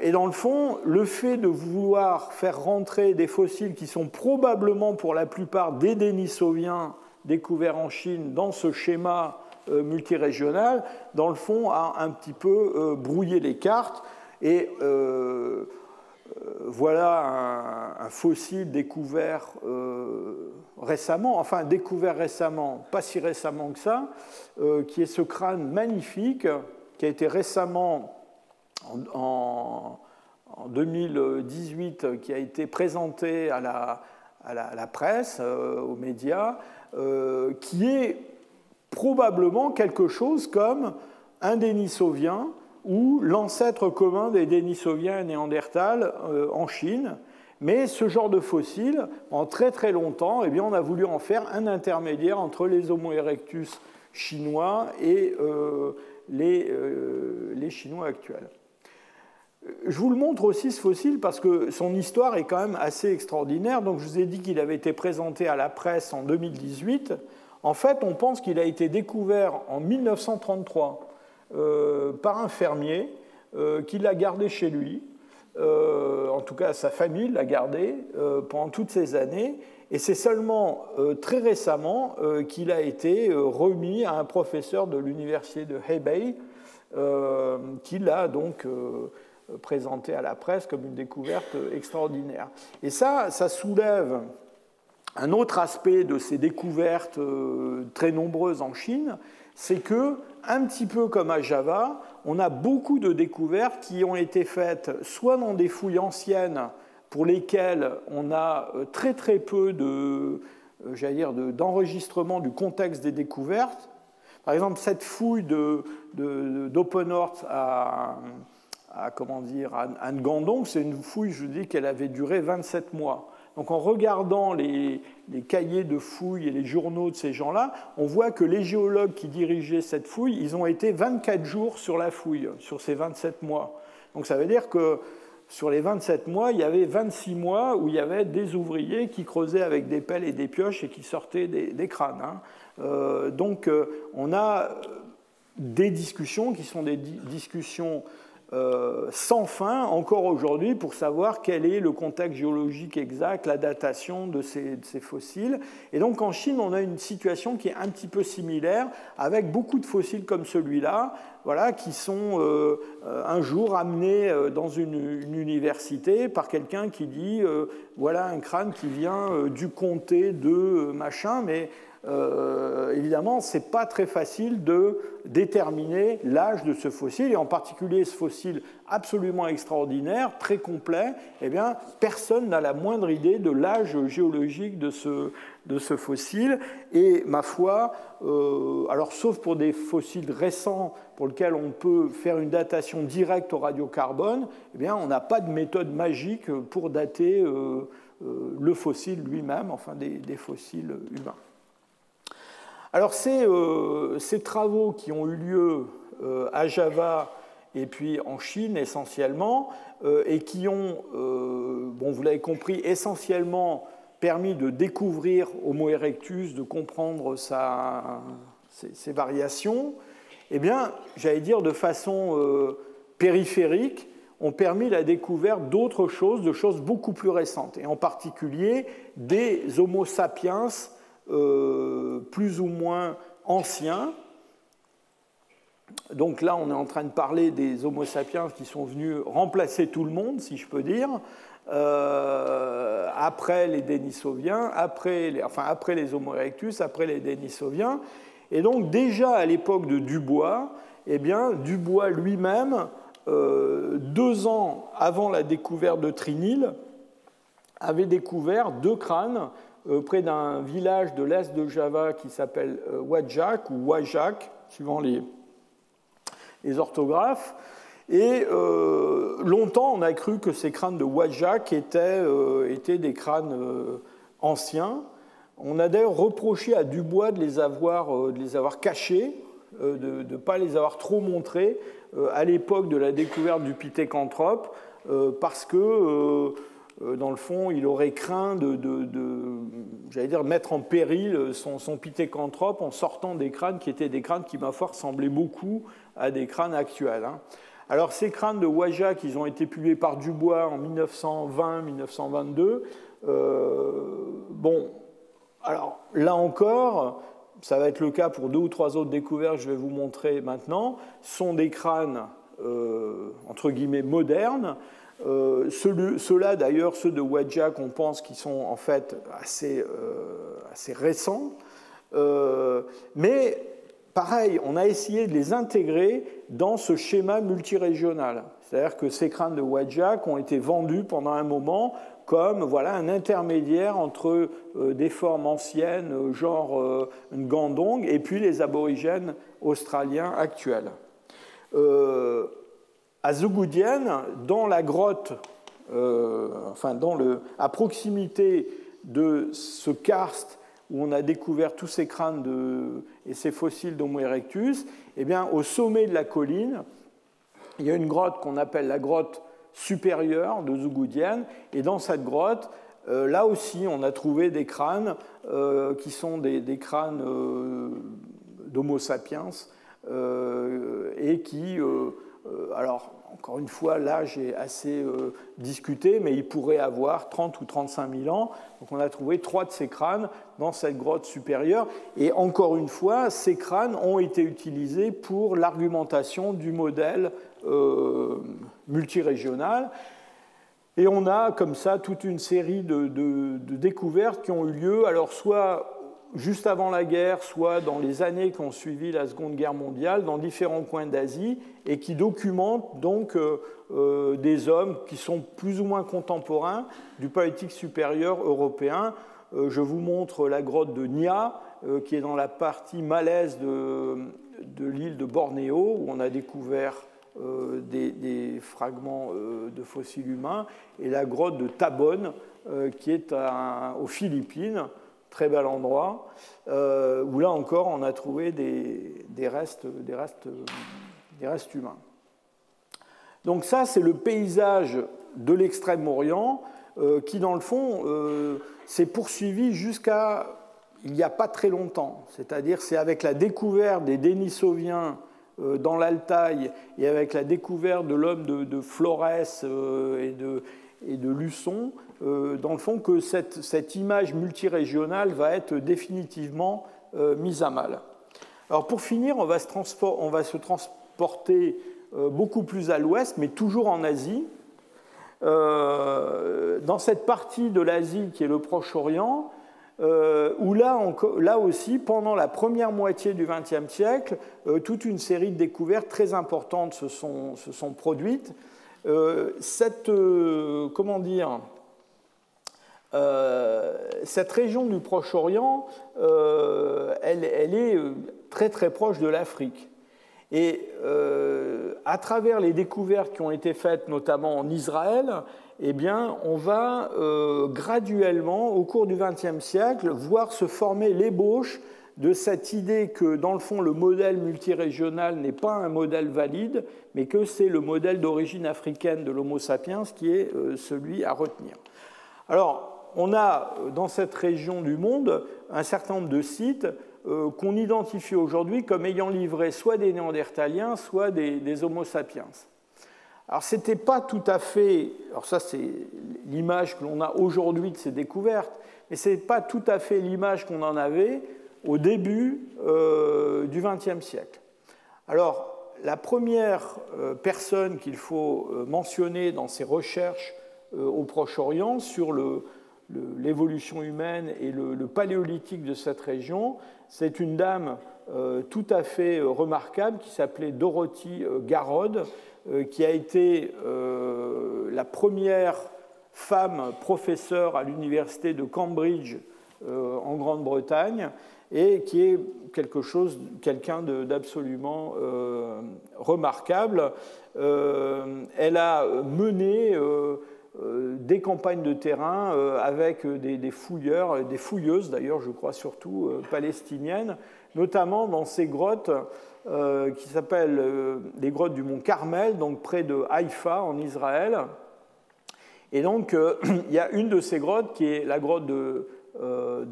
Et dans le fond, le fait de vouloir faire rentrer des fossiles qui sont probablement pour la plupart des Denisoviens découverts en Chine dans ce schéma multirégional, dans le fond, a un petit peu brouillé les cartes. Et voilà un fossile découvert récemment, pas si récemment que ça, qui est ce crâne magnifique qui a été récemment, en 2018, qui a été présenté à la presse, aux médias, qui est probablement quelque chose comme un Denisovien ou l'ancêtre commun des Denisoviens et Néandertal en Chine. Mais ce genre de fossile, en très très longtemps, eh bien, on a voulu en faire un intermédiaire entre les Homo erectus chinois et les Chinois actuels. Je vous le montre aussi, ce fossile, parce que son histoire est quand même assez extraordinaire. Donc, je vous ai dit qu'il avait été présenté à la presse en 2018. En fait, on pense qu'il a été découvert en 1933 par un fermier qui l'a gardé chez lui. En tout cas, sa famille l'a gardé pendant toutes ces années. Et c'est seulement très récemment qu'il a été remis à un professeur de l'université de Hebei, qui l'a donc présenté à la presse comme une découverte extraordinaire. Et ça soulève un autre aspect de ces découvertes très nombreuses en Chine, c'est que, un petit peu comme à Java, on a beaucoup de découvertes qui ont été faites soit dans des fouilles anciennes pour lesquels on a très très peu d'enregistrement du contexte des découvertes. Par exemple, cette fouille d'Open Earth à Ngandong, c'est une fouille, je dis qu'elle avait duré 27 mois. Donc en regardant les cahiers de fouilles et les journaux de ces gens-là, on voit que les géologues qui dirigeaient cette fouille, ils ont été 24 jours sur la fouille, sur ces 27 mois. Donc ça veut dire que sur les 27 mois, il y avait 26 mois où il y avait des ouvriers qui creusaient avec des pelles et des pioches et qui sortaient des crânes. Donc on a des discussions qui sont des discussions sans fin encore aujourd'hui pour savoir quel est le contexte géologique exact, la datation de ces fossiles. Et donc en Chine, on a une situation qui est un petit peu similaire, avec beaucoup de fossiles comme celui-là, voilà, qui sont un jour amenés dans une université par quelqu'un qui dit voilà un crâne qui vient du comté de machin, mais évidemment, ce n'est pas très facile de déterminer l'âge de ce fossile, et en particulier ce fossile absolument extraordinaire, très complet, eh bien, personne n'a la moindre idée de l'âge géologique de ce fossile. Et ma foi, alors sauf pour des fossiles récents pour lesquels on peut faire une datation directe au radiocarbone, eh bien, on n'a pas de méthode magique pour dater le fossile lui-même, enfin des fossiles humains. Alors ces travaux qui ont eu lieu à Java et puis en Chine essentiellement, et qui ont, bon, vous l'avez compris, essentiellement permis de découvrir Homo erectus, de comprendre ses variations, eh bien, j'allais dire de façon périphérique, ont permis la découverte d'autres choses, de choses beaucoup plus récentes, et en particulier des Homo sapiens plus ou moins anciens. Donc là, on est en train de parler des Homo sapiens qui sont venus remplacer tout le monde, si je peux dire, après les Denisoviens, après les Homo erectus, après les Denisoviens. Et donc déjà à l'époque de Dubois, eh bien, Dubois lui-même, 2 ans avant la découverte de Trinil, avait découvert 2 crânes près d'un village de l'est de Java qui s'appelle Wajak ou Wajak, suivant les orthographes. Et longtemps, on a cru que ces crânes de Wajak étaient des crânes anciens. On a d'ailleurs reproché à Dubois de les avoir cachés, de ne pas les avoir trop montrés à l'époque de la découverte du Pithecanthrope, parce que dans le fond, il aurait craint j'allais dire, mettre en péril son Pithecanthrope en sortant des crânes qui étaient des crânes qui, ma foi, ressemblaient beaucoup à des crânes actuels. Alors, ces crânes de Wajak, ils ont été publiés par Dubois en 1920-1922. Bon, alors là encore, ça va être le cas pour 2 ou 3 autres découvertes que je vais vous montrer maintenant, sont des crânes, entre guillemets, modernes. Ceux-là, d'ailleurs, ceux de Wajak, on pense qu'ils sont en fait assez récents. Mais pareil, on a essayé de les intégrer dans ce schéma multirégional. C'est-à-dire que ces crânes de Wajak ont été vendus pendant un moment comme voilà, un intermédiaire entre des formes anciennes, genre Ngandong, et puis les aborigènes australiens actuels. À Zhougoudienne, dans la grotte, à proximité de ce karst où on a découvert tous ces crânes et ces fossiles d'Homo erectus, eh bien, au sommet de la colline, il y a une grotte qu'on appelle la grotte supérieure de Zhougoudienne, et dans cette grotte, là aussi, on a trouvé des crânes qui sont des crânes d'Homo sapiens et qui... alors, encore une fois, l'âge est assez discuté, mais il pourrait avoir 30 ou 35 000 ans. Donc on a trouvé 3 de ces crânes dans cette grotte supérieure. Et encore une fois, ces crânes ont été utilisés pour l'argumentation du modèle multirégional. Et on a comme ça toute une série de découvertes qui ont eu lieu, alors soit juste avant la guerre, soit dans les années qui ont suivi la Seconde Guerre mondiale, dans différents coins d'Asie, et qui documentent donc des hommes qui sont plus ou moins contemporains du Paléolithique supérieur européen. Je vous montre la grotte de Nia, qui est dans la partie malaise de l'île de Bornéo, où on a découvert des fragments de fossiles humains, et la grotte de Tabon, qui est aux Philippines, très bel endroit, où là encore on a trouvé des restes humains. Donc ça, c'est le paysage de l'Extrême-Orient qui, dans le fond, s'est poursuivi jusqu'à il n'y a pas très longtemps. C'est-à-dire c'est avec la découverte des Denisoviens dans l'Altaï et avec la découverte de l'homme de Flores et de Luçon, dans le fond, que cette image multirégionale va être définitivement mise à mal. Alors pour finir, on va se transporter beaucoup plus à l'ouest, mais toujours en Asie. Dans cette partie de l'Asie qui est le Proche-Orient, où là aussi, pendant la première moitié du XXe siècle, toute une série de découvertes très importantes se sont produites. Cette région du Proche-Orient, elle est très très proche de l'Afrique. Et à travers les découvertes qui ont été faites, notamment en Israël, eh bien, on va graduellement, au cours du XXe siècle, voir se former l'ébauche de cette idée que, dans le fond, le modèle multirégional n'est pas un modèle valide, mais que c'est le modèle d'origine africaine de l'Homo sapiens qui est celui à retenir. Alors, on a dans cette région du monde un certain nombre de sites qu'on identifie aujourd'hui comme ayant livré soit des Néandertaliens, soit des Homo sapiens. Alors, c'était pas tout à fait... Alors ça, c'est l'image que l'on a aujourd'hui de ces découvertes, mais ce n'est pas tout à fait l'image qu'on en avait au début du XXe siècle. Alors, la première personne qu'il faut mentionner dans ces recherches au Proche-Orient sur l'évolution humaine et le paléolithique de cette région, c'est une dame tout à fait remarquable qui s'appelait Dorothy Garrod, qui a été la première femme professeure à l'université de Cambridge en Grande-Bretagne et qui est quelqu'un d'absolument remarquable. Elle a mené des campagnes de terrain avec des fouilleurs, des fouilleuses d'ailleurs, je crois surtout palestiniennes, notamment dans ces grottes qui s'appellent les grottes du mont Carmel, donc près de Haïfa en Israël. Et donc il y a une de ces grottes qui est la grotte de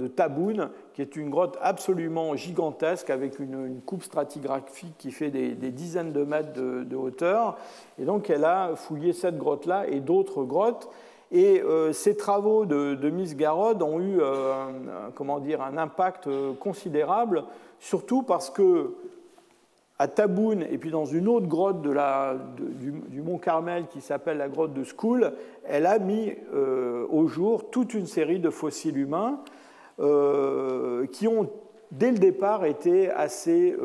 Taboun, qui est une grotte absolument gigantesque avec une coupe stratigraphique qui fait des dizaines de mètres de hauteur. Et donc elle a fouillé cette grotte-là et d'autres grottes. Et ces travaux de Miss Garrod ont eu un impact considérable, surtout parce que à Taboun et puis dans une autre grotte du mont Carmel qui s'appelle la grotte de School, elle a mis au jour toute une série de fossiles humains qui ont dès le départ été assez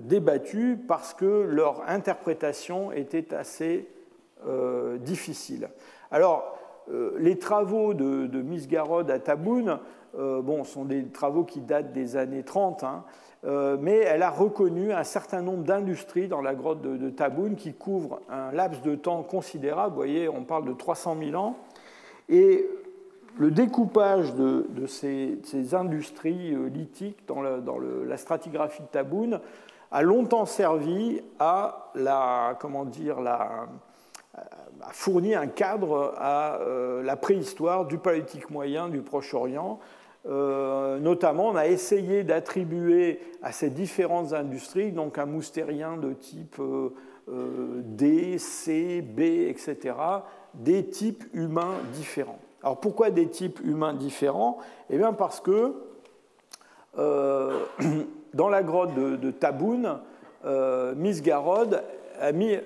débattus parce que leur interprétation était assez difficile. Alors, les travaux de Miss Garrod à Taboun sont des travaux qui datent des années 30, mais elle a reconnu un certain nombre d'industries dans la grotte de Taboun qui couvrent un laps de temps considérable. Vous voyez, on parle de 300 000 ans. Et le découpage de ces industries lithiques dans la stratigraphie de Taboun a longtemps servi à fourni un cadre à la préhistoire du Paléolithique moyen du Proche-Orient. Notamment, on a essayé d'attribuer à ces différentes industries donc un moustérien de type D, C, B, etc., des types humains différents. Alors pourquoi des types humains différents? Eh bien parce que dans la grotte de Taboun, Miss Garrod a mis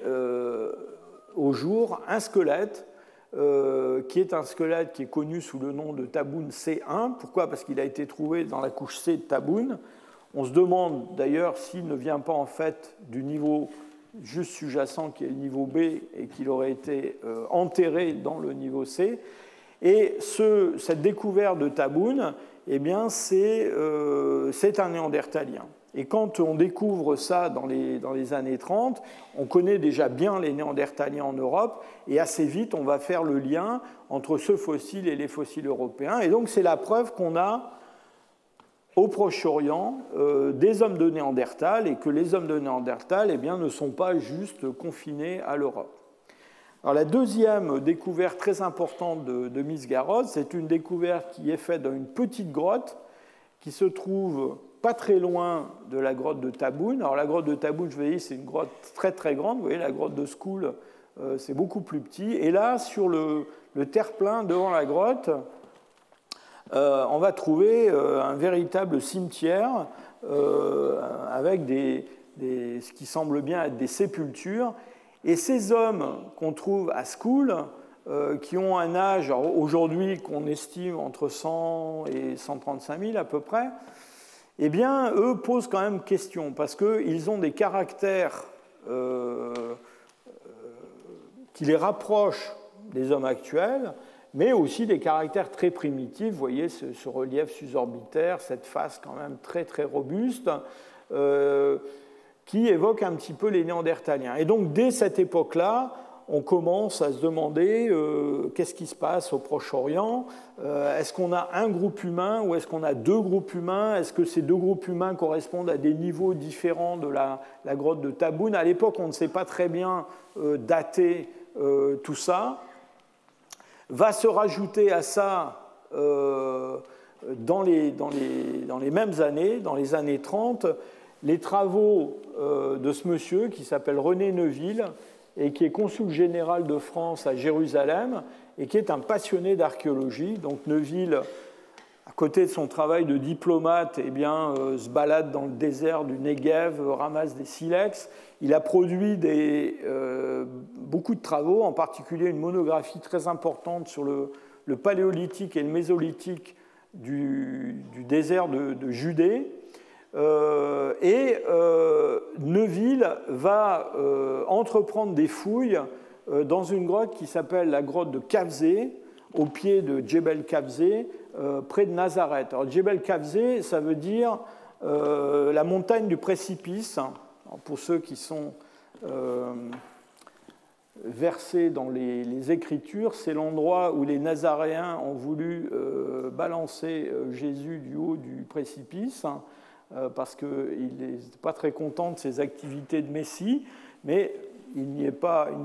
au jour un squelette qui est un squelette qui est connu sous le nom de Taboun C1. Pourquoi? Parce qu'il a été trouvé dans la couche C de Taboun. On se demande d'ailleurs s'il ne vient pas en fait du niveau juste sous-jacent qui est le niveau B et qu'il aurait été enterré dans le niveau C. Et cette découverte de Taboun, eh bien, c'est un néandertalien. Et quand on découvre ça dans les années 30, on connaît déjà bien les néandertaliens en Europe, et assez vite, on va faire le lien entre ce fossile et les fossiles européens. Et donc, c'est la preuve qu'on a au Proche-Orient des hommes de Néandertal, et que les hommes de Néandertal, eh bien, ne sont pas juste confinés à l'Europe. Alors, la deuxième découverte très importante de Mizgarod, c'est une découverte qui est faite dans une petite grotte qui se trouve pas très loin de la grotte de Taboun. Alors la grotte de Taboun, je vous dis, c'est une grotte très très grande. Vous voyez, la grotte de Skoul, c'est beaucoup plus petit. Et là, sur le terre-plein devant la grotte, on va trouver un véritable cimetière avec ce qui semble bien être des sépultures. Et ces hommes qu'on trouve à Skoul, qui ont un âge, aujourd'hui qu'on estime entre 100 et 135 000 à peu près, eh bien, eux posent quand même question, parce qu'ils ont des caractères qui les rapprochent des hommes actuels, mais aussi des caractères très primitifs. Vous voyez ce relief susorbitaire, cette face quand même très très robuste, qui évoque un petit peu les Néandertaliens. Et donc, dès cette époque-là, on commence à se demander qu'est-ce qui se passe au Proche-Orient. Est-ce qu'on a un groupe humain ou est-ce qu'on a deux groupes humains? Est-ce que ces deux groupes humains correspondent à des niveaux différents de la grotte de Taboun? À l'époque, on ne sait pas très bien dater tout ça. Va se rajouter à ça, dans les mêmes années, dans les années 30, les travaux de ce monsieur qui s'appelle René Neuville, et qui est consul général de France à Jérusalem, et qui est un passionné d'archéologie. Donc Neuville, à côté de son travail de diplomate, eh bien, se balade dans le désert du Negev, ramasse des silex. Il a produit beaucoup de travaux, en particulier une monographie très importante sur le paléolithique et le mésolithique du désert de Judée. Neuville va entreprendre des fouilles dans une grotte qui s'appelle la grotte de Kavzé, au pied de Djebel Kavzé, près de Nazareth. Alors, Djebel Kavzé, ça veut dire la montagne du précipice. Alors, pour ceux qui sont versés dans les Écritures, c'est l'endroit où les Nazaréens ont voulu balancer Jésus du haut du précipice, parce qu'ils n'étaient pas très contents de ses activités de Messie, mais ils n'y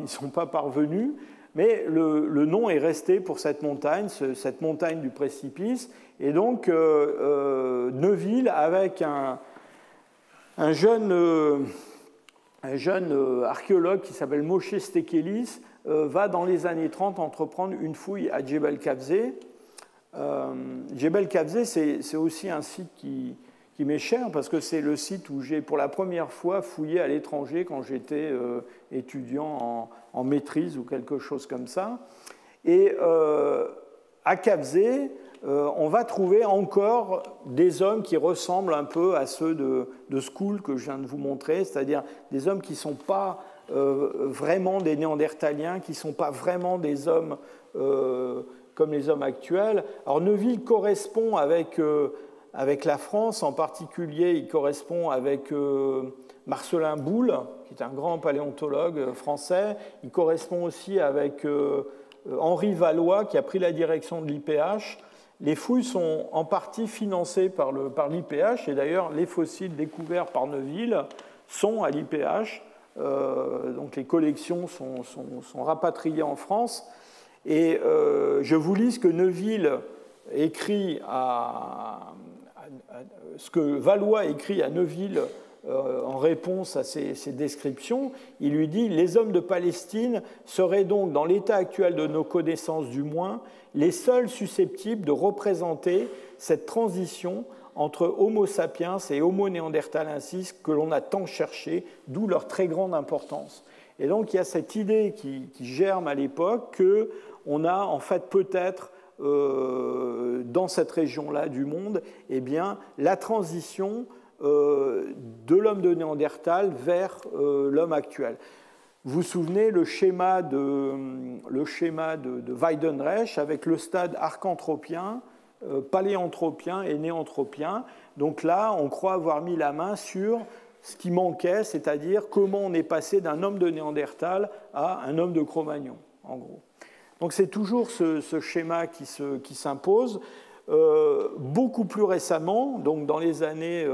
sont pas parvenus. Mais le nom est resté pour cette montagne du précipice. Et donc, Neuville, avec un jeune archéologue qui s'appelle Moshe Stekelis, va dans les années 30 entreprendre une fouille à Djebel Kavzé. Djebel Kavzé, c'est aussi un site qui m'est cher, parce que c'est le site où j'ai pour la première fois fouillé à l'étranger quand j'étais étudiant en maîtrise ou quelque chose comme ça. Et à Kavzé, on va trouver encore des hommes qui ressemblent un peu à ceux de Skoul que je viens de vous montrer, c'est-à-dire des hommes qui ne sont pas vraiment des Néandertaliens, qui ne sont pas vraiment des hommes comme les hommes actuels. Alors Neuville correspond avec la France, en particulier, il correspond avec Marcellin Boule, qui est un grand paléontologue français. Il correspond aussi avec Henri Valois, qui a pris la direction de l'IPH. Les fouilles sont en partie financées par l'IPH, et d'ailleurs, les fossiles découverts par Neuville sont à l'IPH. Donc les collections sont rapatriées en France. Et je vous lis ce que Neuville écrit ce que Valois écrit à Neuville en réponse à ces descriptions. Il lui dit « Les hommes de Palestine seraient donc, dans l'état actuel de nos connaissances du moins, les seuls susceptibles de représenter cette transition entre Homo sapiens et Homo neanderthalensis que l'on a tant cherché, d'où leur très grande importance. » Et donc il y a cette idée qui germe à l'époque on a en fait peut-être dans cette région-là du monde, eh bien, la transition de l'homme de Néandertal vers l'homme actuel. Vous vous souvenez le schéma de Weidenreich avec le stade archanthropien, paléanthropien et néanthropien. Donc là, on croit avoir mis la main sur ce qui manquait, c'est-à-dire comment on est passé d'un homme de Néandertal à un homme de Cro-Magnon, en gros. Donc c'est toujours ce schéma qui s'impose. Beaucoup plus récemment, donc dans les années...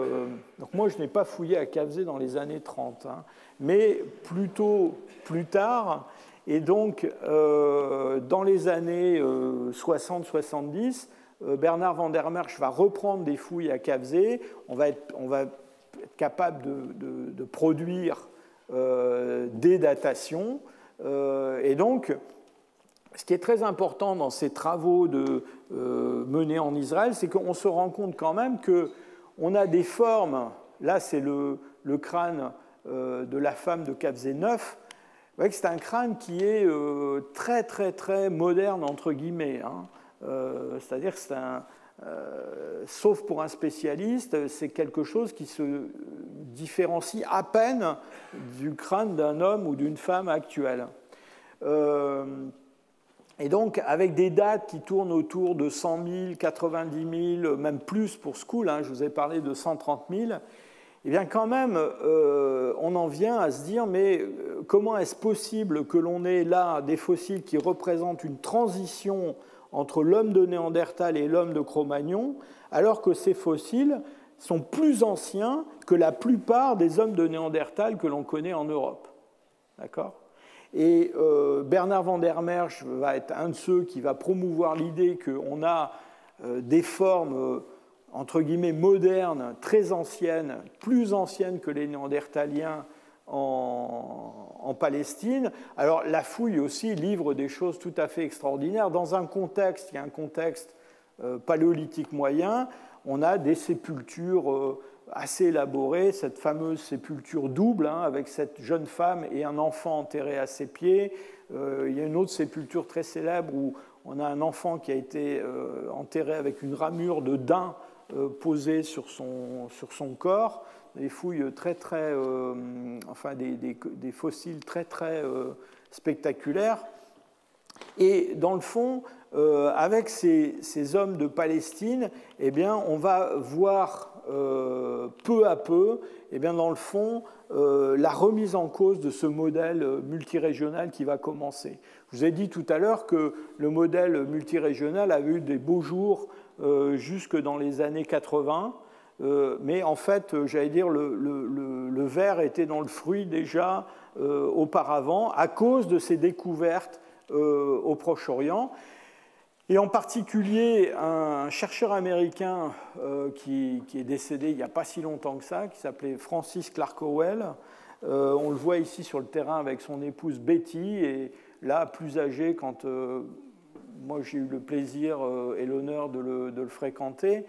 donc moi, je n'ai pas fouillé à Cavzé dans les années 30, hein, mais plutôt plus tard, et donc dans les années 60-70, Bernard van der Merch va reprendre des fouilles à Cavzé. On va être capable de produire des datations. Et donc, ce qui est très important dans ces travaux menés en Israël, c'est qu'on se rend compte quand même qu'on a des formes. Là, c'est le crâne de la femme de Cavzé 9. Vous voyez que c'est un crâne qui est très, très, très moderne, entre guillemets. Hein. C'est-à-dire que c'est sauf pour un spécialiste, c'est quelque chose qui se différencie à peine du crâne d'un homme ou d'une femme actuelle. Et donc, avec des dates qui tournent autour de 100 000, 90 000, même plus pour Scull, hein, je vous ai parlé de 130 000, eh bien quand même, on en vient à se dire, mais comment est-ce possible que l'on ait là des fossiles qui représentent une transition entre l'homme de Néandertal et l'homme de Cro-Magnon, alors que ces fossiles sont plus anciens que la plupart des hommes de Néandertal que l'on connaît en Europe. D'accord ? Et Bernard van der Merch va être un de ceux qui va promouvoir l'idée qu'on a des formes, entre guillemets, modernes, très anciennes, plus anciennes que les Néandertaliens en Palestine. Alors la fouille aussi livre des choses tout à fait extraordinaires. Dans un contexte, qui est un contexte paléolithique moyen, on a des sépultures assez élaborées, cette fameuse sépulture double, hein, avec cette jeune femme et un enfant enterré à ses pieds. Il y a une autre sépulture très célèbre où on a un enfant qui a été enterré avec une ramure de daim posée sur son corps. Des fouilles très, très... enfin, des fossiles très, très spectaculaires. Et dans le fond, avec ces hommes de Palestine, eh bien, on va voir peu à peu, eh bien, dans le fond, la remise en cause de ce modèle multirégional qui va commencer. Je vous ai dit tout à l'heure que le modèle multirégional a eu des beaux jours jusque dans les années 80, mais en fait, j'allais dire, le ver était dans le fruit déjà auparavant à cause de ces découvertes au Proche-Orient. Et en particulier, un chercheur américain qui est décédé il n'y a pas si longtemps que ça, qui s'appelait Francis Clark Howell. On le voit ici sur le terrain avec son épouse Betty, et là, plus âgé, quand moi j'ai eu le plaisir et l'honneur de le fréquenter.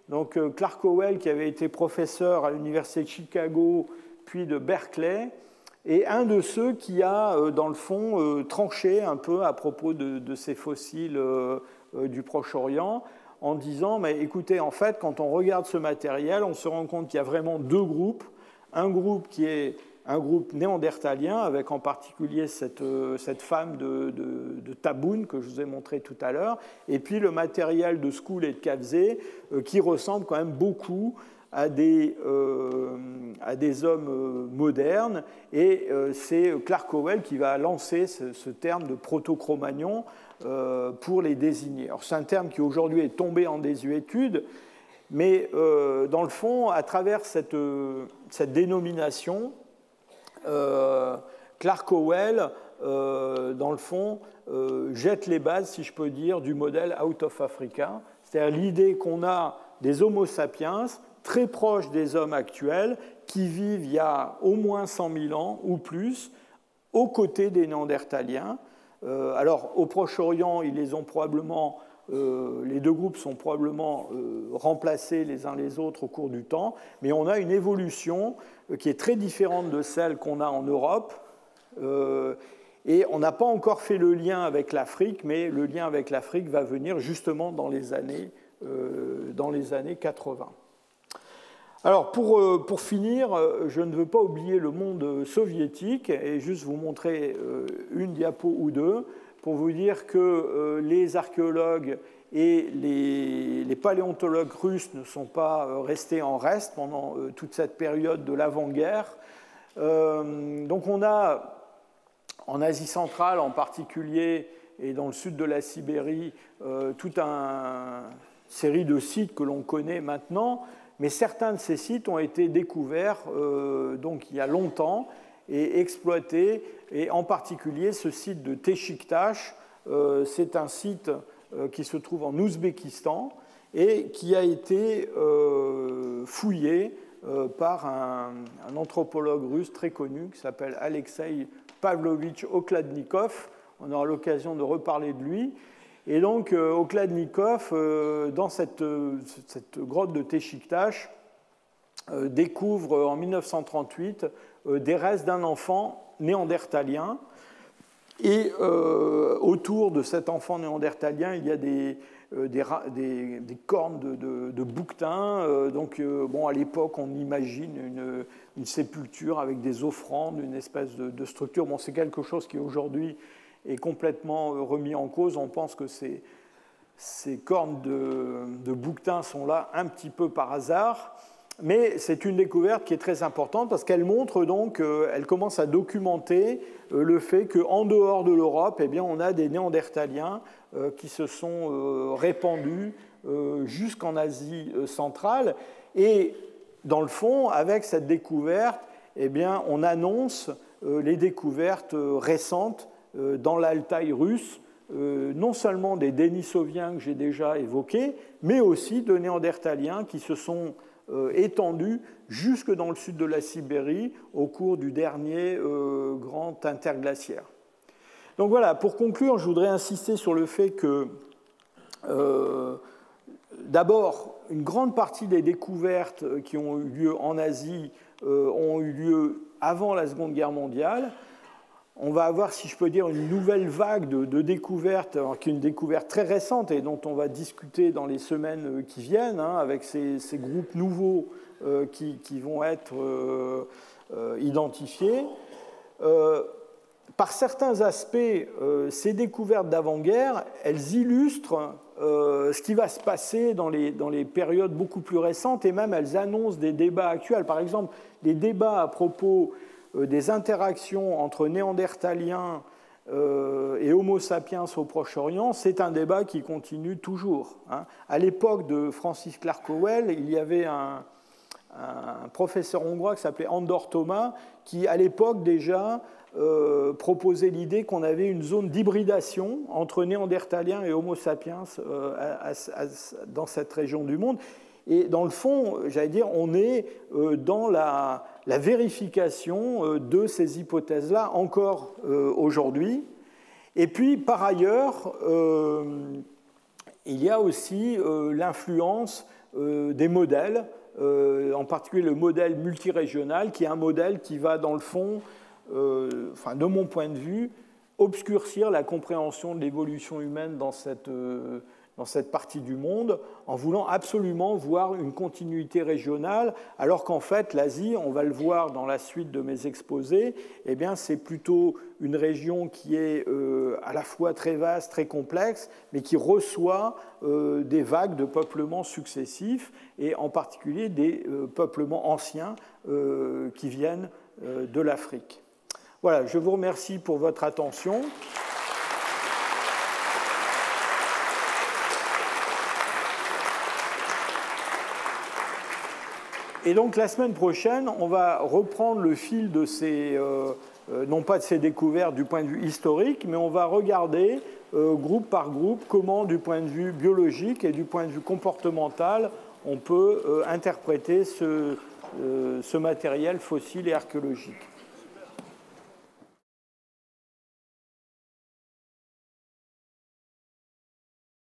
Donc Clark Howell, qui avait été professeur à l'université de Chicago, puis de Berkeley, et un de ceux qui a, dans le fond, tranché un peu à propos de ces fossiles du Proche-Orient, en disant, mais écoutez, en fait, quand on regarde ce matériel, on se rend compte qu'il y a vraiment deux groupes. Un groupe qui est un groupe néandertalien, avec en particulier cette femme de Taboun que je vous ai montré tout à l'heure, et puis le matériel de Scull et de Cavzé, qui ressemble quand même beaucoup à des hommes modernes, et c'est Clark Howell qui va lancer ce terme de proto-Cro-Magnon pour les désigner. Alors c'est un terme qui aujourd'hui est tombé en désuétude, mais dans le fond, à travers cette dénomination, Clark Howell, dans le fond, jette les bases, si je peux dire, du modèle Out of Africa, c'est-à-dire l'idée qu'on a des Homo sapiens très proches des hommes actuels qui vivent il y a au moins 100 000 ans ou plus aux côtés des Néandertaliens. Alors, au Proche-Orient, ils les ont probablement, les deux groupes sont probablement remplacés les uns les autres au cours du temps, mais on a une évolution qui est très différente de celle qu'on a en Europe. Et on n'a pas encore fait le lien avec l'Afrique, mais le lien avec l'Afrique va venir justement dans les années 80. Alors, pour finir, je ne veux pas oublier le monde soviétique et juste vous montrer une diapo ou deux pour vous dire que les archéologues et les paléontologues russes ne sont pas restés en reste pendant toute cette période de l'avant-guerre. Donc on a, en Asie centrale en particulier, et dans le sud de la Sibérie, toute une série de sites que l'on connaît maintenant, mais certains de ces sites ont été découverts donc il y a longtemps et exploités, et en particulier ce site de Teshiktash, c'est un site qui se trouve en Ouzbékistan et qui a été fouillé par un anthropologue russe très connu qui s'appelle Alexei Pavlovitch Okladnikov. On aura l'occasion de reparler de lui. Et donc, Okladnikov, dans cette grotte de Teshiktash, découvre en 1938 des restes d'un enfant néandertalien. Et autour de cet enfant néandertalien, il y a des cornes de bouquetin. Donc, bon, à l'époque, on imagine une sépulture avec des offrandes, une espèce de structure. Bon, c'est quelque chose qui aujourd'hui est complètement remis en cause. On pense que ces cornes de bouquetin sont là un petit peu par hasard. Mais c'est une découverte qui est très importante parce qu'elle montre donc, elle commence à documenter le fait qu'en dehors de l'Europe, eh bien, on a des néandertaliens qui se sont répandus jusqu'en Asie centrale. Et dans le fond, avec cette découverte, eh bien, on annonce les découvertes récentes dans l'Altaï russe, non seulement des Denisoviens que j'ai déjà évoqués, mais aussi de néandertaliens qui se sont étendus jusque dans le sud de la Sibérie au cours du dernier grand interglaciaire. Donc voilà, pour conclure, je voudrais insister sur le fait que, d'abord, une grande partie des découvertes qui ont eu lieu en Asie ont eu lieu avant la Seconde Guerre mondiale. On va avoir, si je peux dire, une nouvelle vague de découvertes, qui est une découverte très récente et dont on va discuter dans les semaines qui viennent, avec ces groupes nouveaux qui vont être identifiés. Par certains aspects, ces découvertes d'avant-guerre, elles illustrent ce qui va se passer dans les périodes beaucoup plus récentes, et même elles annoncent des débats actuels. Par exemple, les débats à propos des interactions entre néandertaliens et Homo sapiens au Proche-Orient, c'est un débat qui continue toujours. À l'époque de Francis Clark Howell, il y avait un professeur hongrois qui s'appelait Andor Thomas, qui à l'époque déjà proposait l'idée qu'on avait une zone d'hybridation entre néandertaliens et Homo sapiens dans cette région du monde. Et dans le fond, j'allais dire, on est dans la vérification de ces hypothèses-là encore aujourd'hui. Et puis, par ailleurs, il y a aussi l'influence des modèles, en particulier le modèle multirégional, qui est un modèle qui va, dans le fond, de mon point de vue, obscurcir la compréhension de l'évolution humaine dans cette partie du monde, en voulant absolument voir une continuité régionale, alors qu'en fait, l'Asie, on va le voir dans la suite de mes exposés, eh bien, c'est plutôt une région qui est à la fois très vaste, très complexe, mais qui reçoit des vagues de peuplements successifs, et en particulier des peuplements anciens qui viennent de l'Afrique. Voilà, je vous remercie pour votre attention. Et donc la semaine prochaine, on va reprendre le fil de ces, non pas de ces découvertes du point de vue historique, mais on va regarder groupe par groupe comment, du point de vue biologique et du point de vue comportemental, on peut interpréter ce matériel fossile et archéologique.